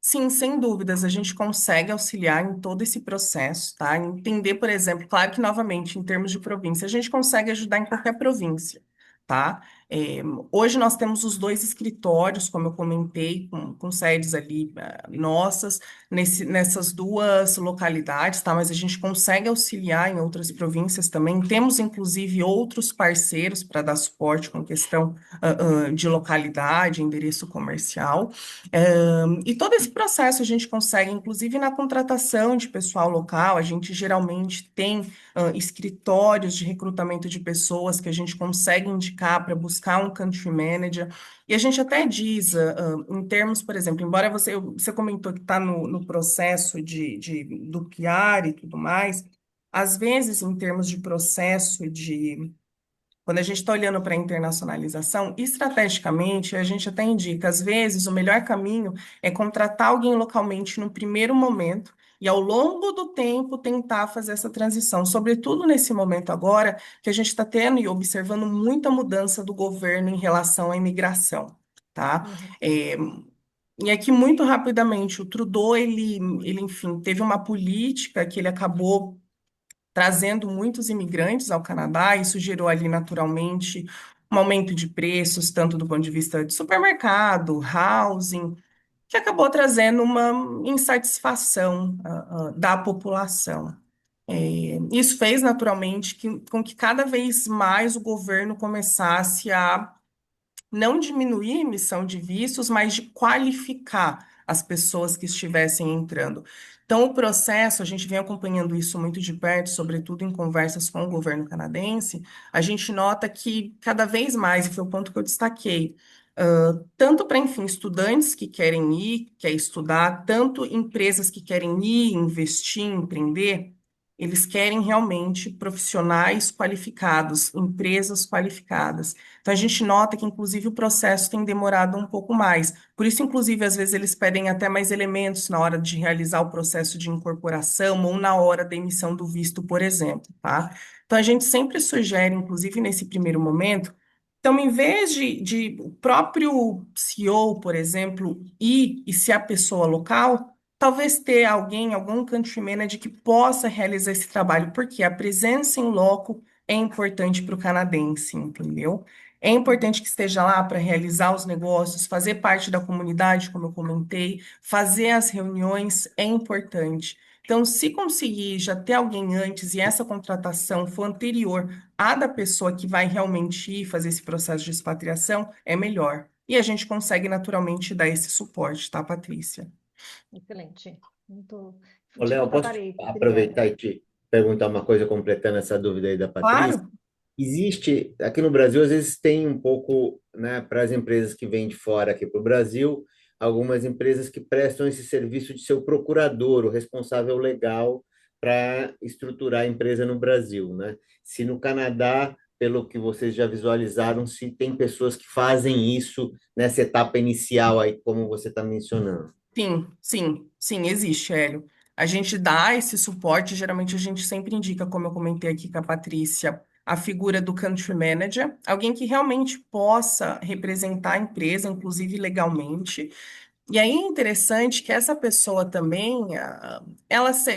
Sim, sem dúvidas, a gente consegue auxiliar em todo esse processo, tá? Entender, por exemplo, claro que, novamente, em termos de província, a gente consegue ajudar em qualquer província, tá? É, hoje nós temos os dois escritórios, como eu comentei, com sedes ali, nossas, nessas duas localidades, tá? Mas a gente consegue auxiliar em outras províncias também. Temos, inclusive, outros parceiros para dar suporte com questão, de localidade, endereço comercial. E todo esse processo a gente consegue, inclusive na contratação de pessoal local, a gente geralmente tem escritórios de recrutamento de pessoas que a gente consegue indicar para buscar um country manager. E a gente até diz, em termos, por exemplo, embora você comentou que está no processo do PR e tudo mais, às vezes, em termos de processo de quando a gente está olhando para a internacionalização, estrategicamente, a gente até indica, às vezes, o melhor caminho é contratar alguém localmente no primeiro momento e, ao longo do tempo, tentar fazer essa transição. Sobretudo nesse momento agora, que a gente está tendo e observando muita mudança do governo em relação à imigração, tá? Uhum. É, e aqui, muito rapidamente, o Trudeau, enfim, teve uma política que ele acabou trazendo muitos imigrantes ao Canadá. Isso gerou ali naturalmente um aumento de preços, tanto do ponto de vista de supermercado, housing, que acabou trazendo uma insatisfação da população. Isso fez naturalmente com que cada vez mais o governo começasse a não diminuir a emissão de vistos, mas de qualificar as pessoas que estivessem entrando. Então, o processo, a gente vem acompanhando isso muito de perto, sobretudo em conversas com o governo canadense, a gente nota que cada vez mais, e foi o ponto que eu destaquei, tanto para, enfim, estudantes que querem ir, quer estudar, tanto empresas que querem ir, investir, empreender, eles querem realmente profissionais qualificados, empresas qualificadas. Então, a gente nota que, inclusive, o processo tem demorado um pouco mais. Por isso, inclusive, às vezes eles pedem até mais elementos na hora de realizar o processo de incorporação ou na hora da emissão do visto, por exemplo, tá? Então, a gente sempre sugere, inclusive, nesse primeiro momento, então, em vez de o próprio CEO, por exemplo, ir e ser a pessoa local, talvez ter alguém, algum country manager que possa realizar esse trabalho, porque a presença em loco é importante para o canadense, entendeu? É importante que esteja lá para realizar os negócios, fazer parte da comunidade, como eu comentei, fazer as reuniões é importante. Então, se conseguir já ter alguém antes e essa contratação for anterior à da pessoa que vai realmente ir fazer esse processo de expatriação, é melhor. E a gente consegue naturalmente dar esse suporte, tá, Patrícia? Excelente. Muito Ô, de Léo, ponta posso parede. aproveitar Obrigada. e te perguntar uma coisa, completando essa dúvida aí da Patrícia? Claro. Existe, aqui no Brasil, às vezes tem um pouco, né, para as empresas que vêm de fora aqui para o Brasil, algumas empresas que prestam esse serviço de ser o procurador, o responsável legal para estruturar a empresa no Brasil, né? Se no Canadá, pelo que vocês já visualizaram, se tem pessoas que fazem isso nessa etapa inicial aí, como você está mencionando. Sim, sim, sim, existe, Hélio. A gente dá esse suporte, geralmente a gente sempre indica, como eu comentei aqui com a Patrícia, a figura do country manager, alguém que realmente possa representar a empresa, inclusive legalmente. E aí é interessante que essa pessoa também,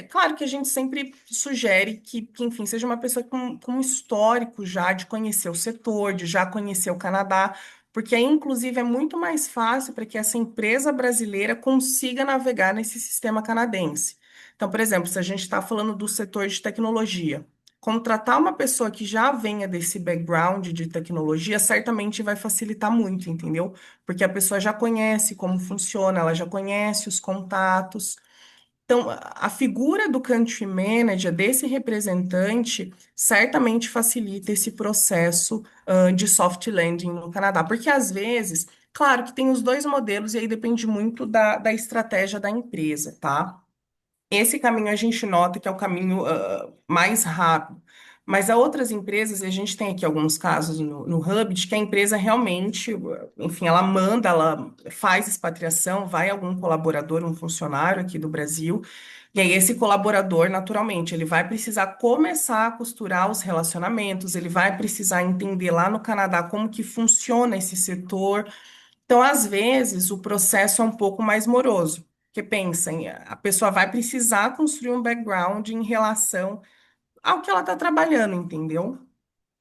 claro que a gente sempre sugere que, enfim, seja uma pessoa com um histórico já de conhecer o setor, de já conhecer o Canadá, porque aí, inclusive, é muito mais fácil para que essa empresa brasileira consiga navegar nesse sistema canadense. Então, por exemplo, se a gente está falando do setor de tecnologia, contratar uma pessoa que já venha desse background de tecnologia certamente vai facilitar muito, entendeu? Porque a pessoa já conhece como funciona, ela já conhece os contatos. Então, a figura do country manager, desse representante, certamente facilita esse processo, de soft landing no Canadá. Porque, às vezes, claro que tem os dois modelos, e aí depende muito da estratégia da empresa, tá? Esse caminho a gente nota que é o caminho mais rápido. Mas há outras empresas, e a gente tem aqui alguns casos no Hub, de que a empresa realmente, enfim, ela manda, ela faz expatriação, vai algum colaborador, um funcionário aqui do Brasil, e aí esse colaborador, naturalmente, ele vai precisar começar a costurar os relacionamentos, ele vai precisar entender lá no Canadá como que funciona esse setor. Então, às vezes, o processo é um pouco mais moroso, Porque pensem, a pessoa vai precisar construir um background em relação ao que ela está trabalhando, entendeu?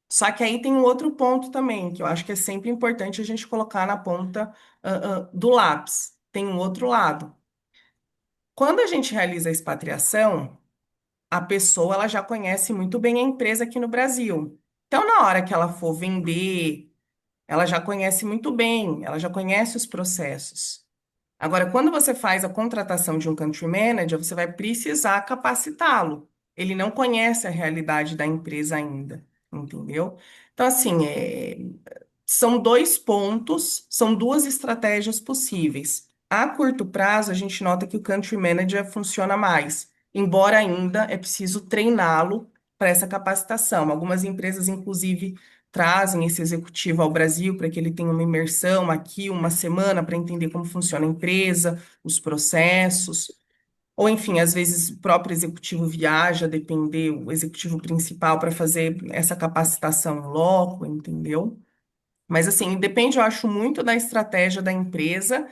Só que aí tem um outro ponto também, que eu acho que é sempre importante a gente colocar na ponta, do lápis. Tem um outro lado. Quando a gente realiza a expatriação, a pessoa ela já conhece muito bem a empresa aqui no Brasil. Então, na hora que ela for vender, ela já conhece muito bem, ela já conhece os processos. Agora, quando você faz a contratação de um country manager, você vai precisar capacitá-lo. Ele não conhece a realidade da empresa ainda, entendeu? Então, assim, são dois pontos, são duas estratégias possíveis. A curto prazo, a gente nota que o country manager funciona mais, embora ainda é preciso treiná-lo para essa capacitação. Algumas empresas, inclusive, trazem esse executivo ao Brasil para que ele tenha uma imersão aqui, uma semana, para entender como funciona a empresa, os processos. Ou, enfim, às vezes o próprio executivo viaja, depender, o executivo principal, para fazer essa capacitação em loco, entendeu? Mas, assim, depende, eu acho, muito da estratégia da empresa.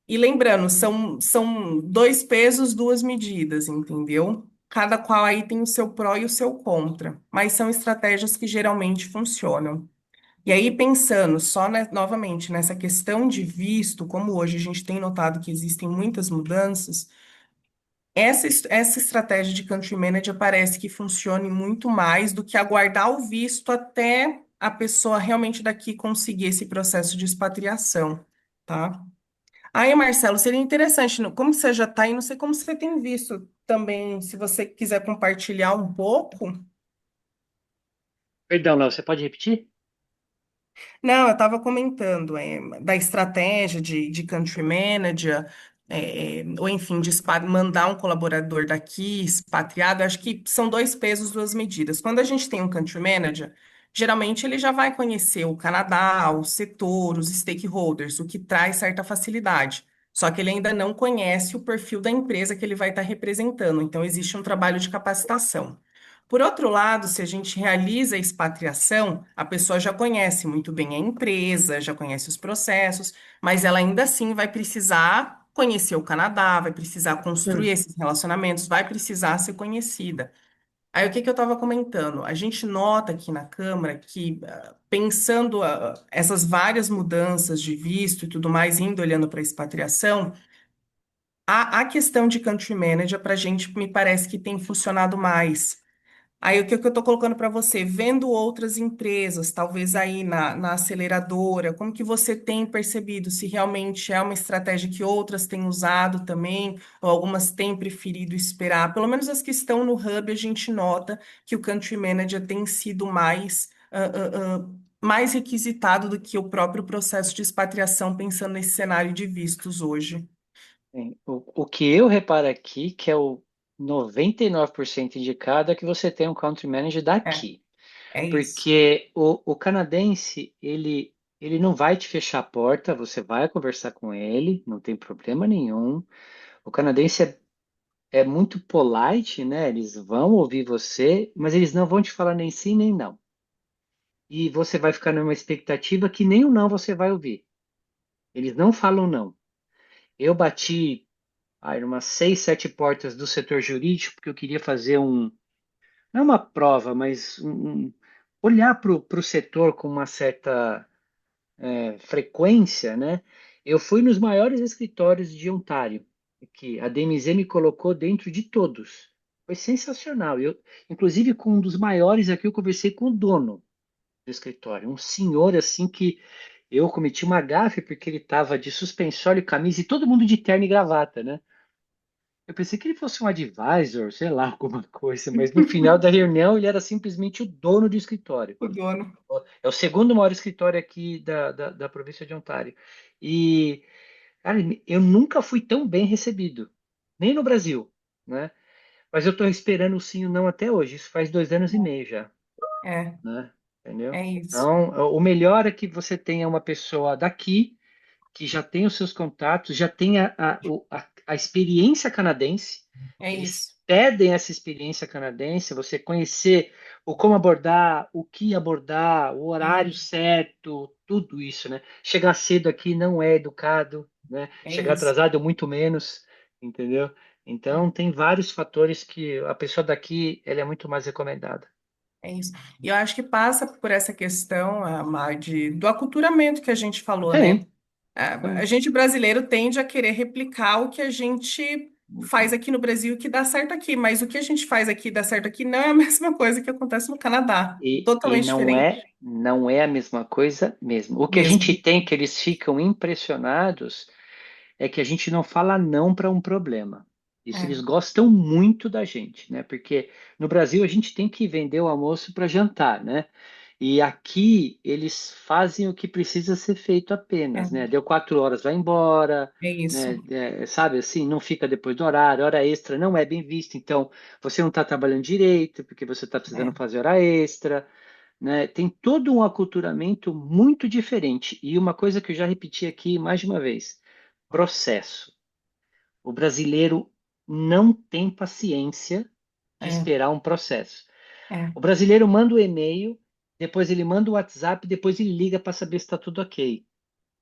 E lembrando, são dois pesos, duas medidas, entendeu? Cada qual aí tem o seu pró e o seu contra, mas são estratégias que geralmente funcionam. E aí, pensando só, novamente nessa questão de visto, como hoje a gente tem notado que existem muitas mudanças, essa estratégia de country manager parece que funcione muito mais do que aguardar o visto até a pessoa realmente daqui conseguir esse processo de expatriação, tá? Aí, Marcelo, seria interessante, como você já está aí, não sei como você tem visto também, se você quiser compartilhar um pouco. Perdão, Léo, você pode repetir? Não, eu estava comentando da estratégia de country manager, ou enfim, mandar um colaborador daqui, expatriado. Acho que são dois pesos, duas medidas. Quando a gente tem um country manager, geralmente ele já vai conhecer o Canadá, o setor, os stakeholders, o que traz certa facilidade. Só que ele ainda não conhece o perfil da empresa que ele vai estar representando. Então, existe um trabalho de capacitação. Por outro lado, se a gente realiza a expatriação, a pessoa já conhece muito bem a empresa, já conhece os processos, mas ela ainda assim vai precisar conhecer o Canadá, vai precisar construir Hum. esses relacionamentos, vai precisar ser conhecida. Aí o que que eu estava comentando? A gente nota aqui na Câmara que, pensando essas várias mudanças de visto e tudo mais, indo olhando para a expatriação, a questão de country manager para a gente me parece que tem funcionado mais. Aí o que que eu estou colocando para você? Vendo outras empresas, talvez aí na aceleradora, como que você tem percebido se realmente é uma estratégia que outras têm usado também, ou algumas têm preferido esperar? Pelo menos as que estão no Hub, a gente nota que o Country Manager tem sido mais requisitado do que o próprio processo de expatriação, pensando nesse cenário de vistos hoje. Bem, o que eu reparo aqui, que é o 99% indicado, é que você tem um country manager É, daqui. é isso. Porque o canadense, ele não vai te fechar a porta, você vai conversar com ele, não tem problema nenhum. O canadense é muito polite, né? Eles vão ouvir você, mas eles não vão te falar nem sim nem não. E você vai ficar numa expectativa que nem o não você vai ouvir. Eles não falam não. Eu bati umas 6, 7 portas do setor jurídico porque eu queria fazer não é uma prova, mas olhar para o setor com uma certa frequência, né? Eu fui nos maiores escritórios de Ontário, que a DMZ me colocou dentro de todos. Foi sensacional. Inclusive, com um dos maiores aqui, eu conversei com o dono do escritório, um senhor assim que eu cometi uma gafe porque ele estava de suspensório e camisa e todo mundo de terno e gravata, né? Eu pensei que ele fosse um advisor, sei lá, alguma coisa, mas no final da reunião ele era simplesmente o dono do escritório. O dono. É o segundo maior escritório aqui da província de Ontário. E, cara, eu nunca fui tão bem recebido, nem no Brasil, né? Mas eu estou esperando o sim ou não até hoje. Isso faz 2 anos e meio já, É, né? Entendeu? é isso. Então, o melhor é que você tenha uma pessoa daqui que já tem os seus contatos, já tem a experiência canadense. É Eles isso. pedem essa experiência canadense, você conhecer o como abordar, o que abordar, o horário Isso. certo, tudo isso, né? Chegar cedo aqui não é educado, né? É Chegar isso. atrasado muito menos. entendeu? Então, tem vários fatores que a pessoa daqui, ela é muito mais recomendada. É isso. E eu acho que passa por essa questão, do aculturamento que a gente falou, né? Sim, A gente brasileiro tende a querer replicar o que a gente faz aqui no Brasil que dá certo aqui, mas o que a gente faz aqui e dá certo aqui não é a mesma coisa que acontece no Canadá. e Totalmente diferente não é a mesma coisa mesmo. O que a gente mesmo. tem que eles ficam impressionados é que a gente não fala não para um problema. Isso eles É, gostam muito da gente, né? Porque no Brasil a gente tem que vender o almoço para jantar, né? E aqui eles fazem o que precisa ser feito apenas, é, né? Deu 4 horas, vai embora, é isso. né? Sabe assim, não fica depois do horário, hora extra não é bem vista. Então, você não está trabalhando direito porque você está precisando É, fazer hora extra, né? Tem todo um aculturamento muito diferente. E uma coisa que eu já repeti aqui mais de uma vez: processo. O brasileiro não tem paciência de é, esperar um processo. é, O brasileiro manda o e-mail, depois ele manda o WhatsApp, depois ele liga para saber se está tudo ok,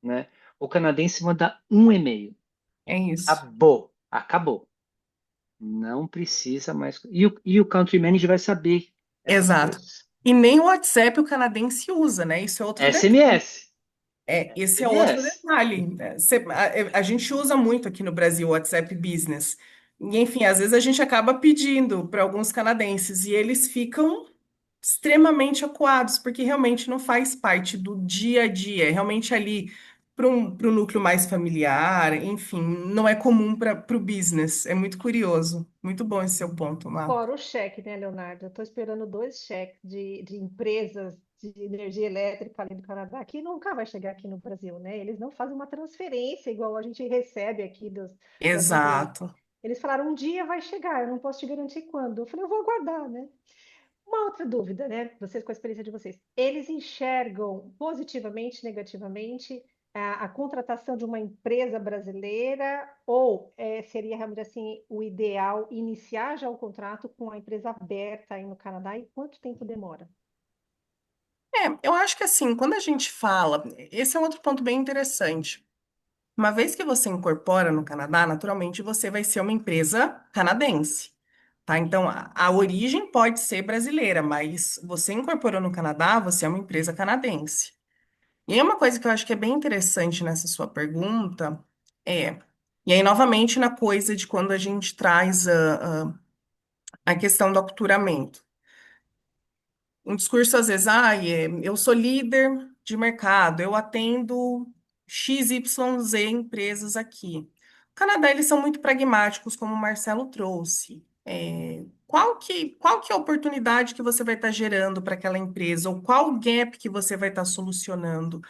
né? O canadense manda um e-mail. é isso. Acabou, acabou. Não precisa mais. E o country manager vai saber essas Exato. coisas. E nem o WhatsApp o canadense usa, né? Isso é outro detalhe. SMS. Esse é outro SMS. detalhe. A gente usa muito aqui no Brasil o WhatsApp Business. E, enfim, às vezes a gente acaba pedindo para alguns canadenses e eles ficam extremamente acuados, porque realmente não faz parte do dia a dia. É realmente ali para o núcleo mais familiar, enfim, não é comum para o business. É muito curioso. Muito bom esse seu ponto, Marco. Fora o cheque, né, Leonardo? Eu estou esperando dois cheques de empresas de energia elétrica ali do Canadá, que nunca vai chegar aqui no Brasil, né? Eles não fazem uma transferência igual a gente recebe aqui das empresas. Exato. Eles falaram, um dia vai chegar, eu não posso te garantir quando. Eu falei, eu vou aguardar, né? Uma outra dúvida, né? Vocês, com a experiência de vocês, eles enxergam positivamente, negativamente a contratação de uma empresa brasileira ou seria realmente assim o ideal iniciar já o contrato com a empresa aberta aí no Canadá e quanto tempo demora? Eu acho que assim, quando a gente fala, esse é um outro ponto bem interessante. Uma vez que você incorpora no Canadá, naturalmente você vai ser uma empresa canadense, tá? Então, a origem pode ser brasileira, mas você incorporou no Canadá, você é uma empresa canadense. E aí uma coisa que eu acho que é bem interessante nessa sua pergunta é, e aí novamente na coisa de quando a gente traz a questão do aculturamento. Um discurso às vezes, eu sou líder de mercado, eu atendo XYZ empresas aqui. O Canadá, eles são muito pragmáticos, como o Marcelo trouxe. Qual que é a oportunidade que você vai estar gerando para aquela empresa, ou qual gap que você vai estar solucionando?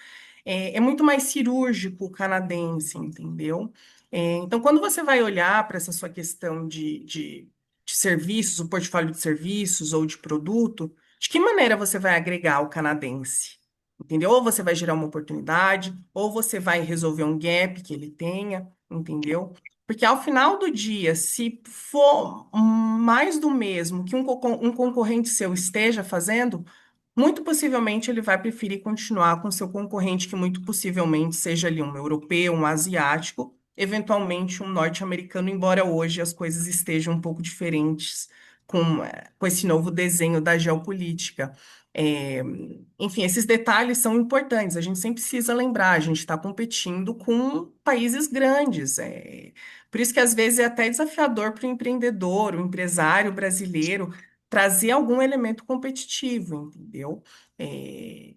É muito mais cirúrgico o canadense, entendeu? Então, quando você vai olhar para essa sua questão de serviços, o portfólio de serviços ou de produto, de que maneira você vai agregar o canadense? Entendeu? Ou você vai gerar uma oportunidade, ou você vai resolver um gap que ele tenha, entendeu? Porque ao final do dia, se for mais do mesmo que um concorrente seu esteja fazendo, muito possivelmente ele vai preferir continuar com seu concorrente, que muito possivelmente seja ali um europeu, um asiático, eventualmente um norte-americano, embora hoje as coisas estejam um pouco diferentes com esse novo desenho da geopolítica. É, enfim, esses detalhes são importantes, a gente sempre precisa lembrar, a gente está competindo com países grandes. Por isso que às vezes é até desafiador para o empreendedor, o empresário brasileiro trazer algum elemento competitivo, entendeu? É,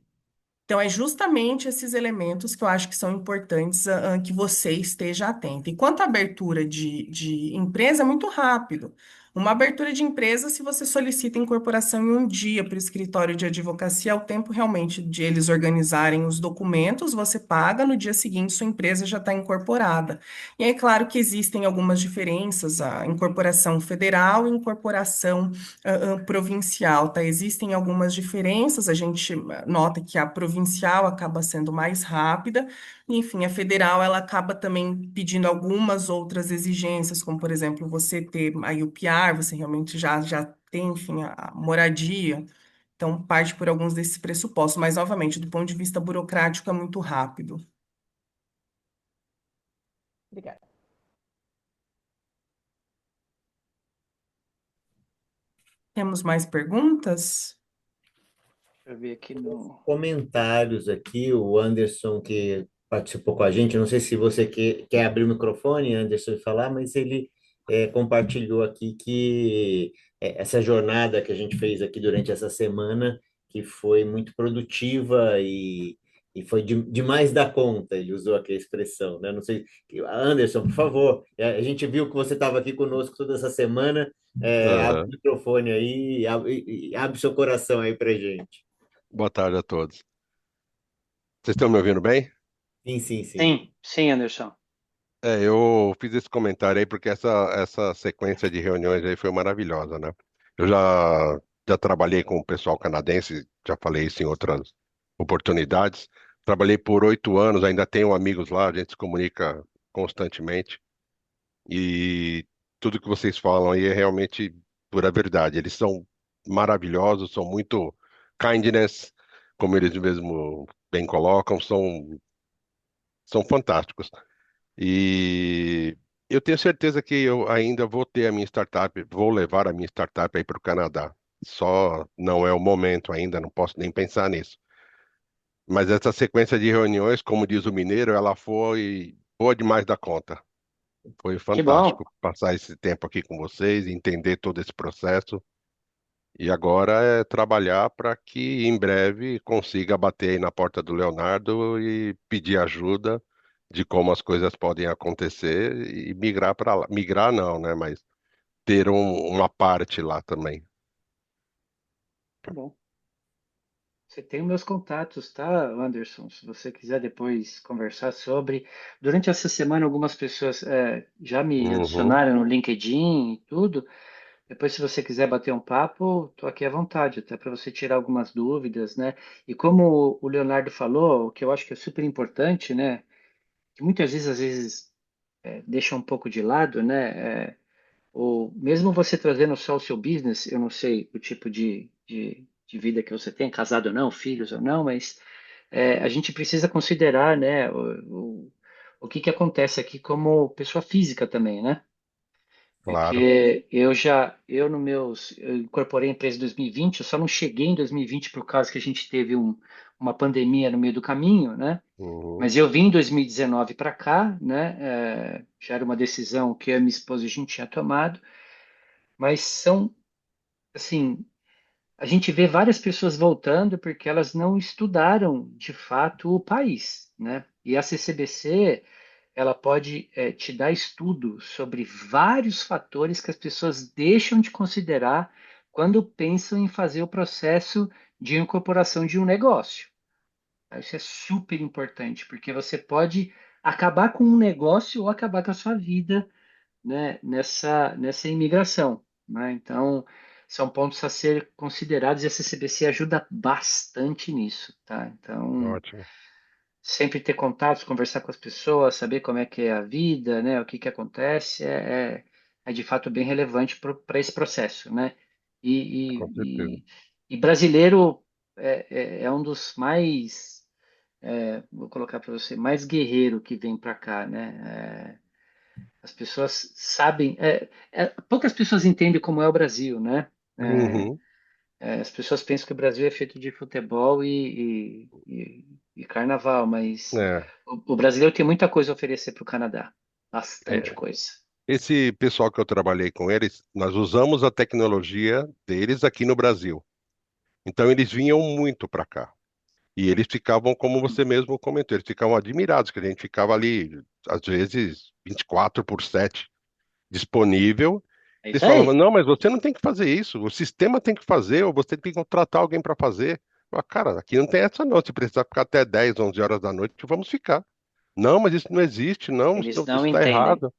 então, é justamente esses elementos que eu acho que são importantes que você esteja atento. E quanto à abertura de empresa, é muito rápido. Uma abertura de empresa, se você solicita incorporação em um dia para o escritório de advocacia, é o tempo realmente de eles organizarem os documentos, você paga, no dia seguinte sua empresa já está incorporada. E é claro que existem algumas diferenças, a incorporação federal e incorporação provincial, tá? Existem algumas diferenças, a gente nota que a provincial acaba sendo mais rápida, e, enfim, a federal ela acaba também pedindo algumas outras exigências, como, por exemplo, você ter a UPR, você realmente já tem, enfim, a moradia, então parte por alguns desses pressupostos, mas, novamente, do ponto de vista burocrático, é muito rápido. Obrigada. Temos mais perguntas? Deixa eu ver aqui no. Comentários aqui, o Anderson que participou com a gente, não sei se você quer abrir o microfone, Anderson, e falar, mas ele compartilhou aqui que essa jornada que a gente fez aqui durante essa semana, que foi muito produtiva e foi demais da conta, ele usou aqui a expressão, né? Não sei, Anderson, por favor, a gente viu que você estava aqui conosco toda essa semana, abre o Aham. microfone aí e abre seu coração aí para gente. Boa tarde a todos. Vocês estão me ouvindo bem? Sim, sim, sim. Sim, sim, Anderson. Eu fiz esse comentário aí porque essa sequência de reuniões aí foi maravilhosa, né? Eu já trabalhei com o pessoal canadense, já falei isso em outras oportunidades. Trabalhei por 8 anos, ainda tenho amigos lá, a gente se comunica constantemente. E tudo que vocês falam aí é realmente pura verdade. Eles são maravilhosos, são muito kindness, como eles mesmo bem colocam, são fantásticos. E eu tenho certeza que eu ainda vou ter a minha startup, vou levar a minha startup aí para o Canadá. Só não é o momento ainda, não posso nem pensar nisso. Mas essa sequência de reuniões, como diz o mineiro, ela foi boa demais da conta. Foi Que bom. fantástico passar esse tempo aqui com vocês, entender todo esse processo. E agora é trabalhar para que em breve consiga bater aí na porta do Leonardo e pedir ajuda de como as coisas podem acontecer e migrar para lá. Migrar não, né? Mas ter uma parte lá também. Tá bom. Você tem os meus contatos, tá, Anderson? Se você quiser depois conversar sobre. Durante essa semana, algumas pessoas já me Uhum, adicionaram no LinkedIn e tudo. Depois, se você quiser bater um papo, estou aqui à vontade, até para você tirar algumas dúvidas, né? E como o Leonardo falou, o que eu acho que é super importante, né? Que muitas vezes, às vezes, deixa um pouco de lado, né? Ou mesmo você trazendo só o seu business, eu não sei o tipo de vida que você tem, casado ou não, filhos ou não, mas a gente precisa considerar, né, o que que acontece aqui como pessoa física também, né? claro. Porque eu no meus, eu incorporei a empresa em 2020, eu só não cheguei em 2020 por causa que a gente teve uma pandemia no meio do caminho, né? Uhum, Mas eu vim em 2019 para cá, né? Já era uma decisão que eu e minha esposa a gente tinha tomado, mas são, assim, a gente vê várias pessoas voltando porque elas não estudaram de fato o país, né? E a CCBC, ela pode te dar estudo sobre vários fatores que as pessoas deixam de considerar quando pensam em fazer o processo de incorporação de um negócio. Isso é super importante, porque você pode acabar com um negócio ou acabar com a sua vida, né, nessa imigração, né? Então, são pontos a ser considerados e a CCBC ajuda bastante nisso, tá? Então, ótimo. sempre ter contatos, conversar com as pessoas, saber como é que é a vida, né, o que que acontece, é de fato bem relevante para esse processo, né? Com certeza. E brasileiro é um dos mais, vou colocar para você, mais guerreiro que vem para cá, né? As pessoas sabem, poucas pessoas entendem como é o Brasil, né? É, Uhum, as pessoas pensam que o Brasil é feito de futebol e carnaval, mas é, o brasileiro tem muita coisa a oferecer para o Canadá, bastante é. coisa. Esse pessoal que eu trabalhei com eles, nós usamos a tecnologia deles aqui no Brasil. Então eles vinham muito para cá. E eles ficavam, como você mesmo comentou, eles ficavam admirados, que a gente ficava ali, às vezes, 24/7 disponível. É Eles isso falavam, aí. não, mas você não tem que fazer isso, o sistema tem que fazer, ou você tem que contratar alguém para fazer. Eu, cara, aqui não tem essa não, se precisar ficar até 10, 11 horas da noite, vamos ficar. Não, mas isso não existe, não, isso Eles não está entendem. errado.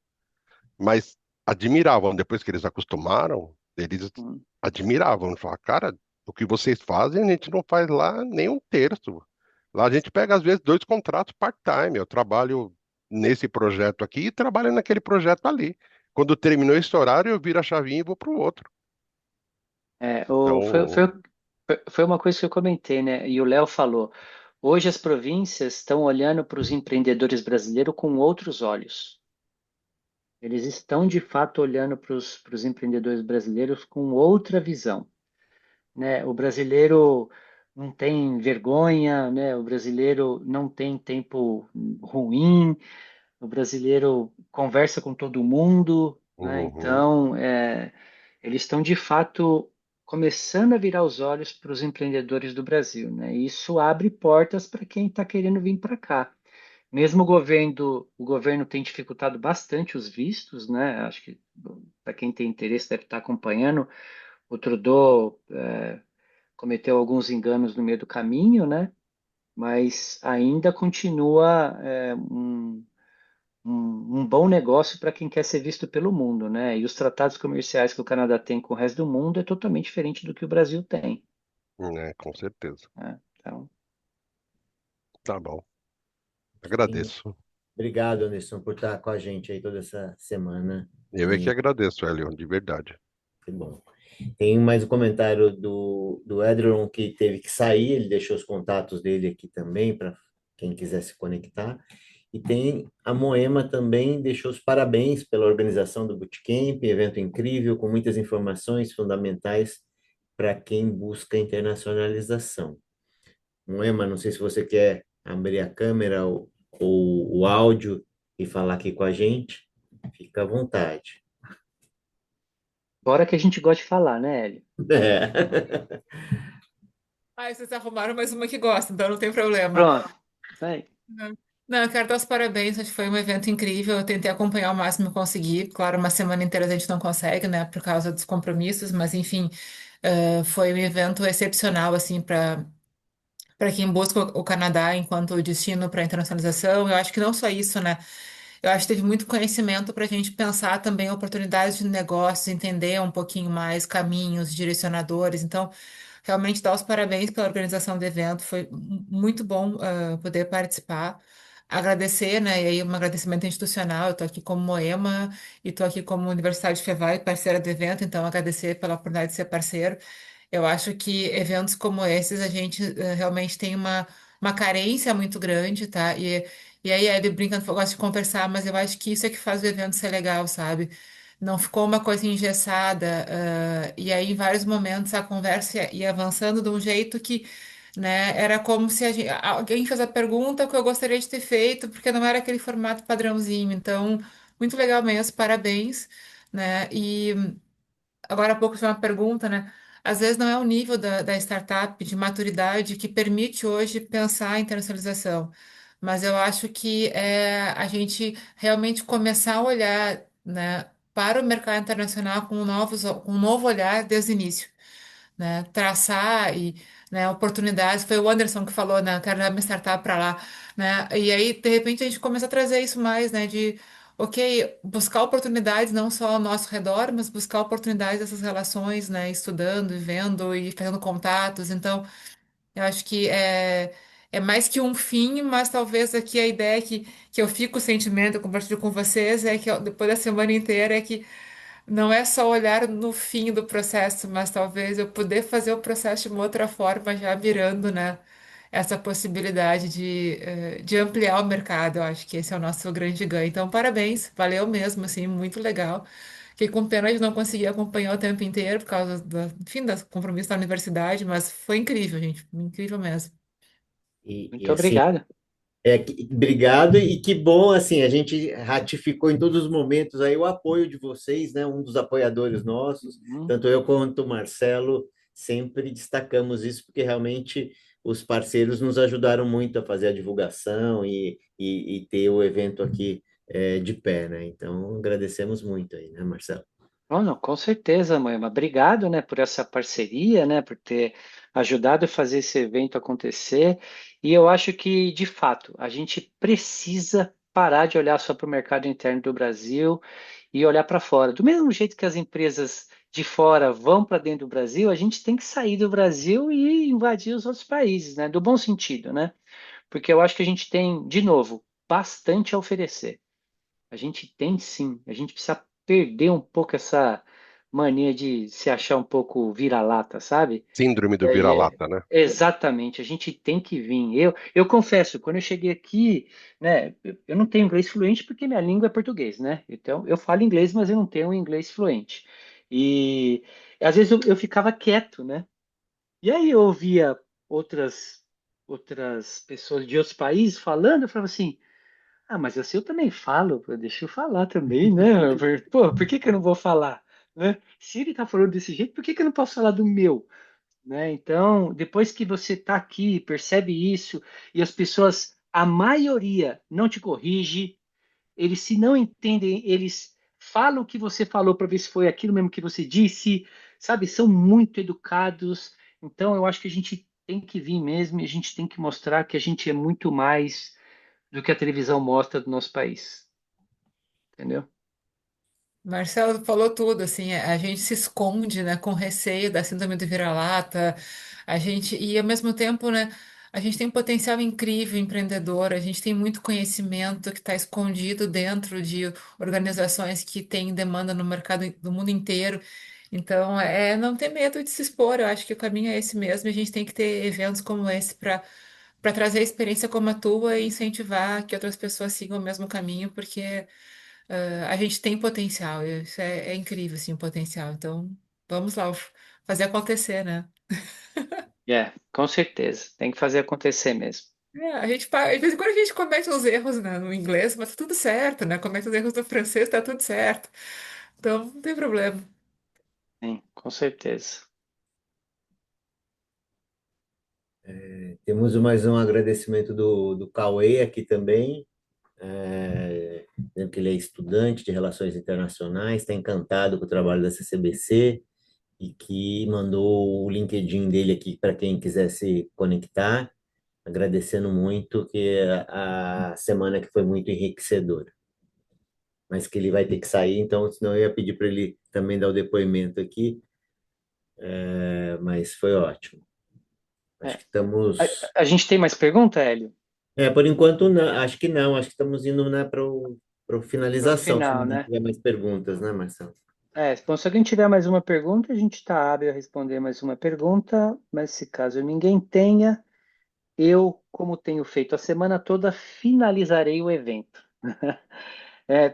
Mas admiravam, depois que eles acostumaram, eles Hum. admiravam, falavam, cara, o que vocês fazem, a gente não faz lá nem um terço. Lá a gente pega, às vezes, 2 contratos part-time. Eu trabalho nesse projeto aqui e trabalho naquele projeto ali. Quando terminou esse horário, eu viro a chavinha e vou para o outro. Foi, Então, foi uma coisa que eu comentei, né? E o Léo falou. Hoje as províncias estão olhando para os empreendedores brasileiros com outros olhos. Eles estão de fato olhando para os empreendedores brasileiros com outra visão, né? O brasileiro não tem vergonha, né? O brasileiro não tem tempo ruim, o brasileiro conversa com todo mundo, né? Uhum. Então, eles estão de fato começando a virar os olhos para os empreendedores do Brasil, né? E isso abre portas para quem está querendo vir para cá. Mesmo o governo tem dificultado bastante os vistos, né? Acho que para quem tem interesse deve estar acompanhando. O Trudeau cometeu alguns enganos no meio do caminho, né? Mas ainda continua um bom negócio para quem quer ser visto pelo mundo, né? E os tratados comerciais que o Canadá tem com o resto do mundo é totalmente diferente do que o Brasil tem, Com certeza. né? Então, Tá bom. Sim. Agradeço. Obrigado, Anderson, por estar com a gente aí toda essa semana. Eu é que agradeço, Hélio, de verdade. Que bom. Tem mais um comentário do Edron que teve que sair, ele deixou os contatos dele aqui também para quem quiser se conectar. E tem a Moema também deixou os parabéns pela organização do Bootcamp, evento incrível, com muitas informações fundamentais para quem busca internacionalização. Moema, não sei se você quer abrir a câmera ou o áudio e falar aqui com a gente. Fica à vontade. bora que a gente gosta de falar, né, Hélio? É. Ai, vocês arrumaram mais uma que gosta, então não tem problema. Pronto, isso aí. Não, eu quero dar os parabéns, acho que foi um evento incrível. Eu tentei acompanhar o máximo que consegui. Claro, uma semana inteira a gente não consegue, né, por causa dos compromissos, mas enfim, foi um evento excepcional, assim, para quem busca o Canadá enquanto destino para internacionalização. Eu acho que não só isso, né? Eu acho que teve muito conhecimento para a gente pensar também oportunidades de negócios, entender um pouquinho mais caminhos, direcionadores. Então, realmente dar os parabéns pela organização do evento. Foi muito bom, poder participar. Agradecer, né? E aí, um agradecimento institucional. Eu estou aqui como Moema e estou aqui como Universidade Fevale, parceira do evento. Então, agradecer pela oportunidade de ser parceiro. Eu acho que eventos como esses a gente realmente tem uma carência muito grande, tá? E aí ele brincando, eu gosto de conversar, mas eu acho que isso é que faz o evento ser legal, sabe? Não ficou uma coisa engessada, e aí em vários momentos a conversa ia avançando de um jeito que, né, era como se alguém fez a pergunta que eu gostaria de ter feito, porque não era aquele formato padrãozinho. Então, muito legal mesmo, parabéns, né? E agora há pouco tinha uma pergunta, né? Às vezes não é o nível da startup de maturidade que permite hoje pensar a internacionalização, mas eu acho que é a gente realmente começar a olhar, né, para o mercado internacional com um novo olhar desde o início, né? Traçar e, né, oportunidades. Foi o Anderson que falou, né? Quero dar minha startup para lá, né? E aí, de repente, a gente começa a trazer isso mais, né? De, ok, buscar oportunidades não só ao nosso redor, mas buscar oportunidades dessas relações, né? Estudando, e vendo e fazendo contatos. Então, eu acho que é mais que um fim, mas talvez aqui a ideia que eu fico o sentimento, eu compartilho com vocês, é que depois da semana inteira é que não é só olhar no fim do processo, mas talvez eu poder fazer o processo de uma outra forma, já mirando, né, essa possibilidade de ampliar o mercado. Eu acho que esse é o nosso grande ganho. Então, parabéns, valeu mesmo, assim, muito legal. Fiquei com pena de não conseguir acompanhar o tempo inteiro por causa enfim, das compromissos da universidade, mas foi incrível, gente, incrível mesmo. E Muito assim, obrigado. obrigado e que bom, assim, a gente ratificou em todos os momentos aí o apoio de vocês, né? Um dos apoiadores nossos, Uhum. tanto eu quanto o Marcelo sempre destacamos isso porque realmente os parceiros nos ajudaram muito a fazer a divulgação e ter o evento aqui de pé, né? Então agradecemos muito aí, né, Marcelo? Oh, não, com certeza, Moema. Obrigado, né, por essa parceria, né, por ter ajudado a fazer esse evento acontecer. E eu acho que, de fato, a gente precisa parar de olhar só para o mercado interno do Brasil e olhar para fora. Do mesmo jeito que as empresas de fora vão para dentro do Brasil, a gente tem que sair do Brasil e invadir os outros países, né, do bom sentido, né? Porque eu acho que a gente tem, de novo, bastante a oferecer. A gente tem sim, a gente precisa perder um pouco essa mania de se achar um pouco vira-lata, sabe? Síndrome E do aí vira-lata, né? exatamente, a gente tem que vir. Eu confesso, quando eu cheguei aqui, né, eu não tenho inglês fluente porque minha língua é português, né? Então eu falo inglês, mas eu não tenho um inglês fluente. E às vezes eu ficava quieto, né? E aí eu ouvia outras pessoas de outros países falando, eu falava assim, ah, mas assim eu também falo, pô, deixa eu falar também, né? Pô, por que que eu não vou falar? Né? Se ele tá falando desse jeito, por que que eu não posso falar do meu? Né? Então, depois que você está aqui, percebe isso, e as pessoas, a maioria, não te corrige, eles se não entendem, eles falam o que você falou para ver se foi aquilo mesmo que você disse, sabe? São muito educados. Então, eu acho que a gente tem que vir mesmo e a gente tem que mostrar que a gente é muito mais do que a televisão mostra do nosso país, entendeu? Marcelo falou tudo, assim, a gente se esconde, né, com receio da síndrome do vira-lata, e ao mesmo tempo, né, a gente tem um potencial incrível empreendedor, a gente tem muito conhecimento que está escondido dentro de organizações que têm demanda no mercado do mundo inteiro. Então, não ter medo de se expor, eu acho que o caminho é esse mesmo, e a gente tem que ter eventos como esse para trazer experiência como a tua e incentivar que outras pessoas sigam o mesmo caminho, porque a gente tem potencial, e isso é incrível, assim, o potencial. Então, vamos lá, fazer acontecer, né? É, com certeza. Tem que fazer acontecer mesmo. De vez em quando a gente comete uns erros, né, no inglês, mas tá tudo certo, né? Comete os erros no francês, tá tudo certo. Então, não tem problema. Sim, com certeza. Temos mais um agradecimento do Cauê aqui também, dizendo que ele é estudante de Relações Internacionais, está encantado com o trabalho da CCBC e que mandou o LinkedIn dele aqui para quem quiser se conectar, agradecendo muito que a semana que foi muito enriquecedora. Mas que ele vai ter que sair, então senão eu ia pedir para ele também dar o depoimento aqui, mas foi ótimo. Acho É. que estamos. A gente tem mais pergunta, Hélio? Por enquanto, não, acho que não, acho que estamos indo, né, para Para o finalização, se final, ninguém né? tiver mais perguntas, né, Marcelo? Bom, se alguém tiver mais uma pergunta, a gente está hábil a responder mais uma pergunta, mas se caso ninguém tenha, eu, como tenho feito a semana toda, finalizarei o evento.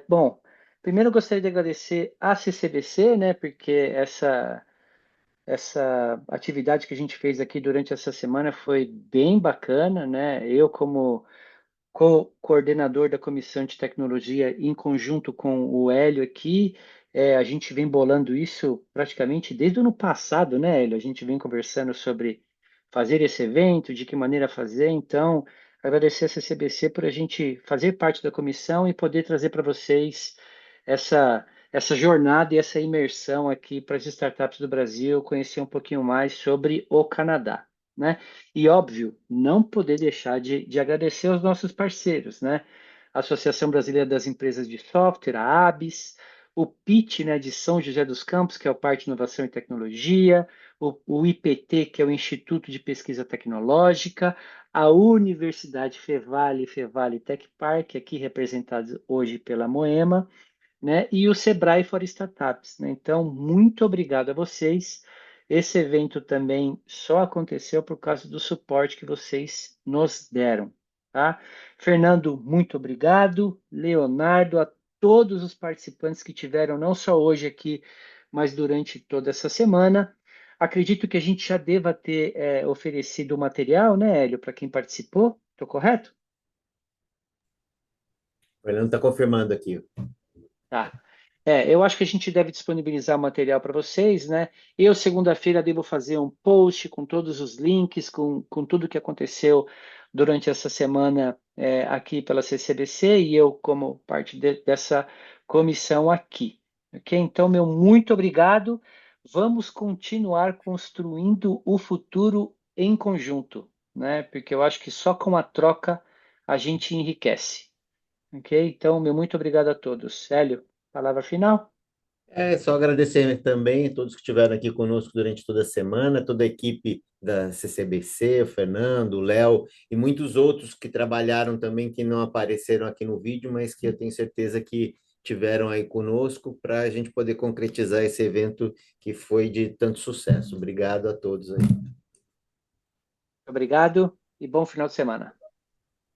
Bom, primeiro eu gostaria de agradecer à CCBC, né, porque essa atividade que a gente fez aqui durante essa semana foi bem bacana, né? Eu, como coordenador da Comissão de Tecnologia, em conjunto com o Hélio aqui. A gente vem bolando isso praticamente desde o ano passado, né, Hélio? A gente vem conversando sobre fazer esse evento, de que maneira fazer. Então, agradecer a CCBC por a gente fazer parte da comissão e poder trazer para vocês essa jornada e essa imersão aqui para as startups do Brasil, conhecer um pouquinho mais sobre o Canadá, né? E, óbvio, não poder deixar de agradecer aos nossos parceiros, né? A Associação Brasileira das Empresas de Software, a ABS, o PIT, né, de São José dos Campos, que é o Parque de Inovação e Tecnologia, o IPT, que é o Instituto de Pesquisa Tecnológica, a Universidade Fevale Tech Park, aqui representados hoje pela Moema, né? E o Sebrae for Startups, né? Então, muito obrigado a vocês. Esse evento também só aconteceu por causa do suporte que vocês nos deram, tá? Fernando, muito obrigado. Leonardo, a todos os participantes que tiveram, não só hoje aqui, mas durante toda essa semana. Acredito que a gente já deva ter oferecido o material, né, Hélio, para quem participou. Estou correto? O Fernando está confirmando aqui. Tá. Eu acho que a gente deve disponibilizar o material para vocês, né? Eu, segunda-feira, devo fazer um post com todos os links, com tudo que aconteceu durante essa semana aqui pela CCBC e eu como parte dessa comissão aqui. Ok? Então, meu muito obrigado. Vamos continuar construindo o futuro em conjunto, né? Porque eu acho que só com a troca a gente enriquece. Ok? Então, meu muito obrigado a todos. Hélio, palavra final? Só agradecer também a todos que estiveram aqui conosco durante toda a semana, toda a equipe da CCBC, o Fernando, o Léo e muitos outros que trabalharam também, que não apareceram aqui no vídeo, mas que eu tenho certeza que tiveram aí conosco para a gente poder concretizar esse evento que foi de tanto sucesso. Obrigado a todos aí. Obrigado e bom final de semana.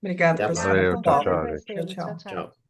Obrigada, Até a professora. Valeu, próxima. tchau, Tchau. tchau, gente. Tchau, Tchau. tchau. Tchau.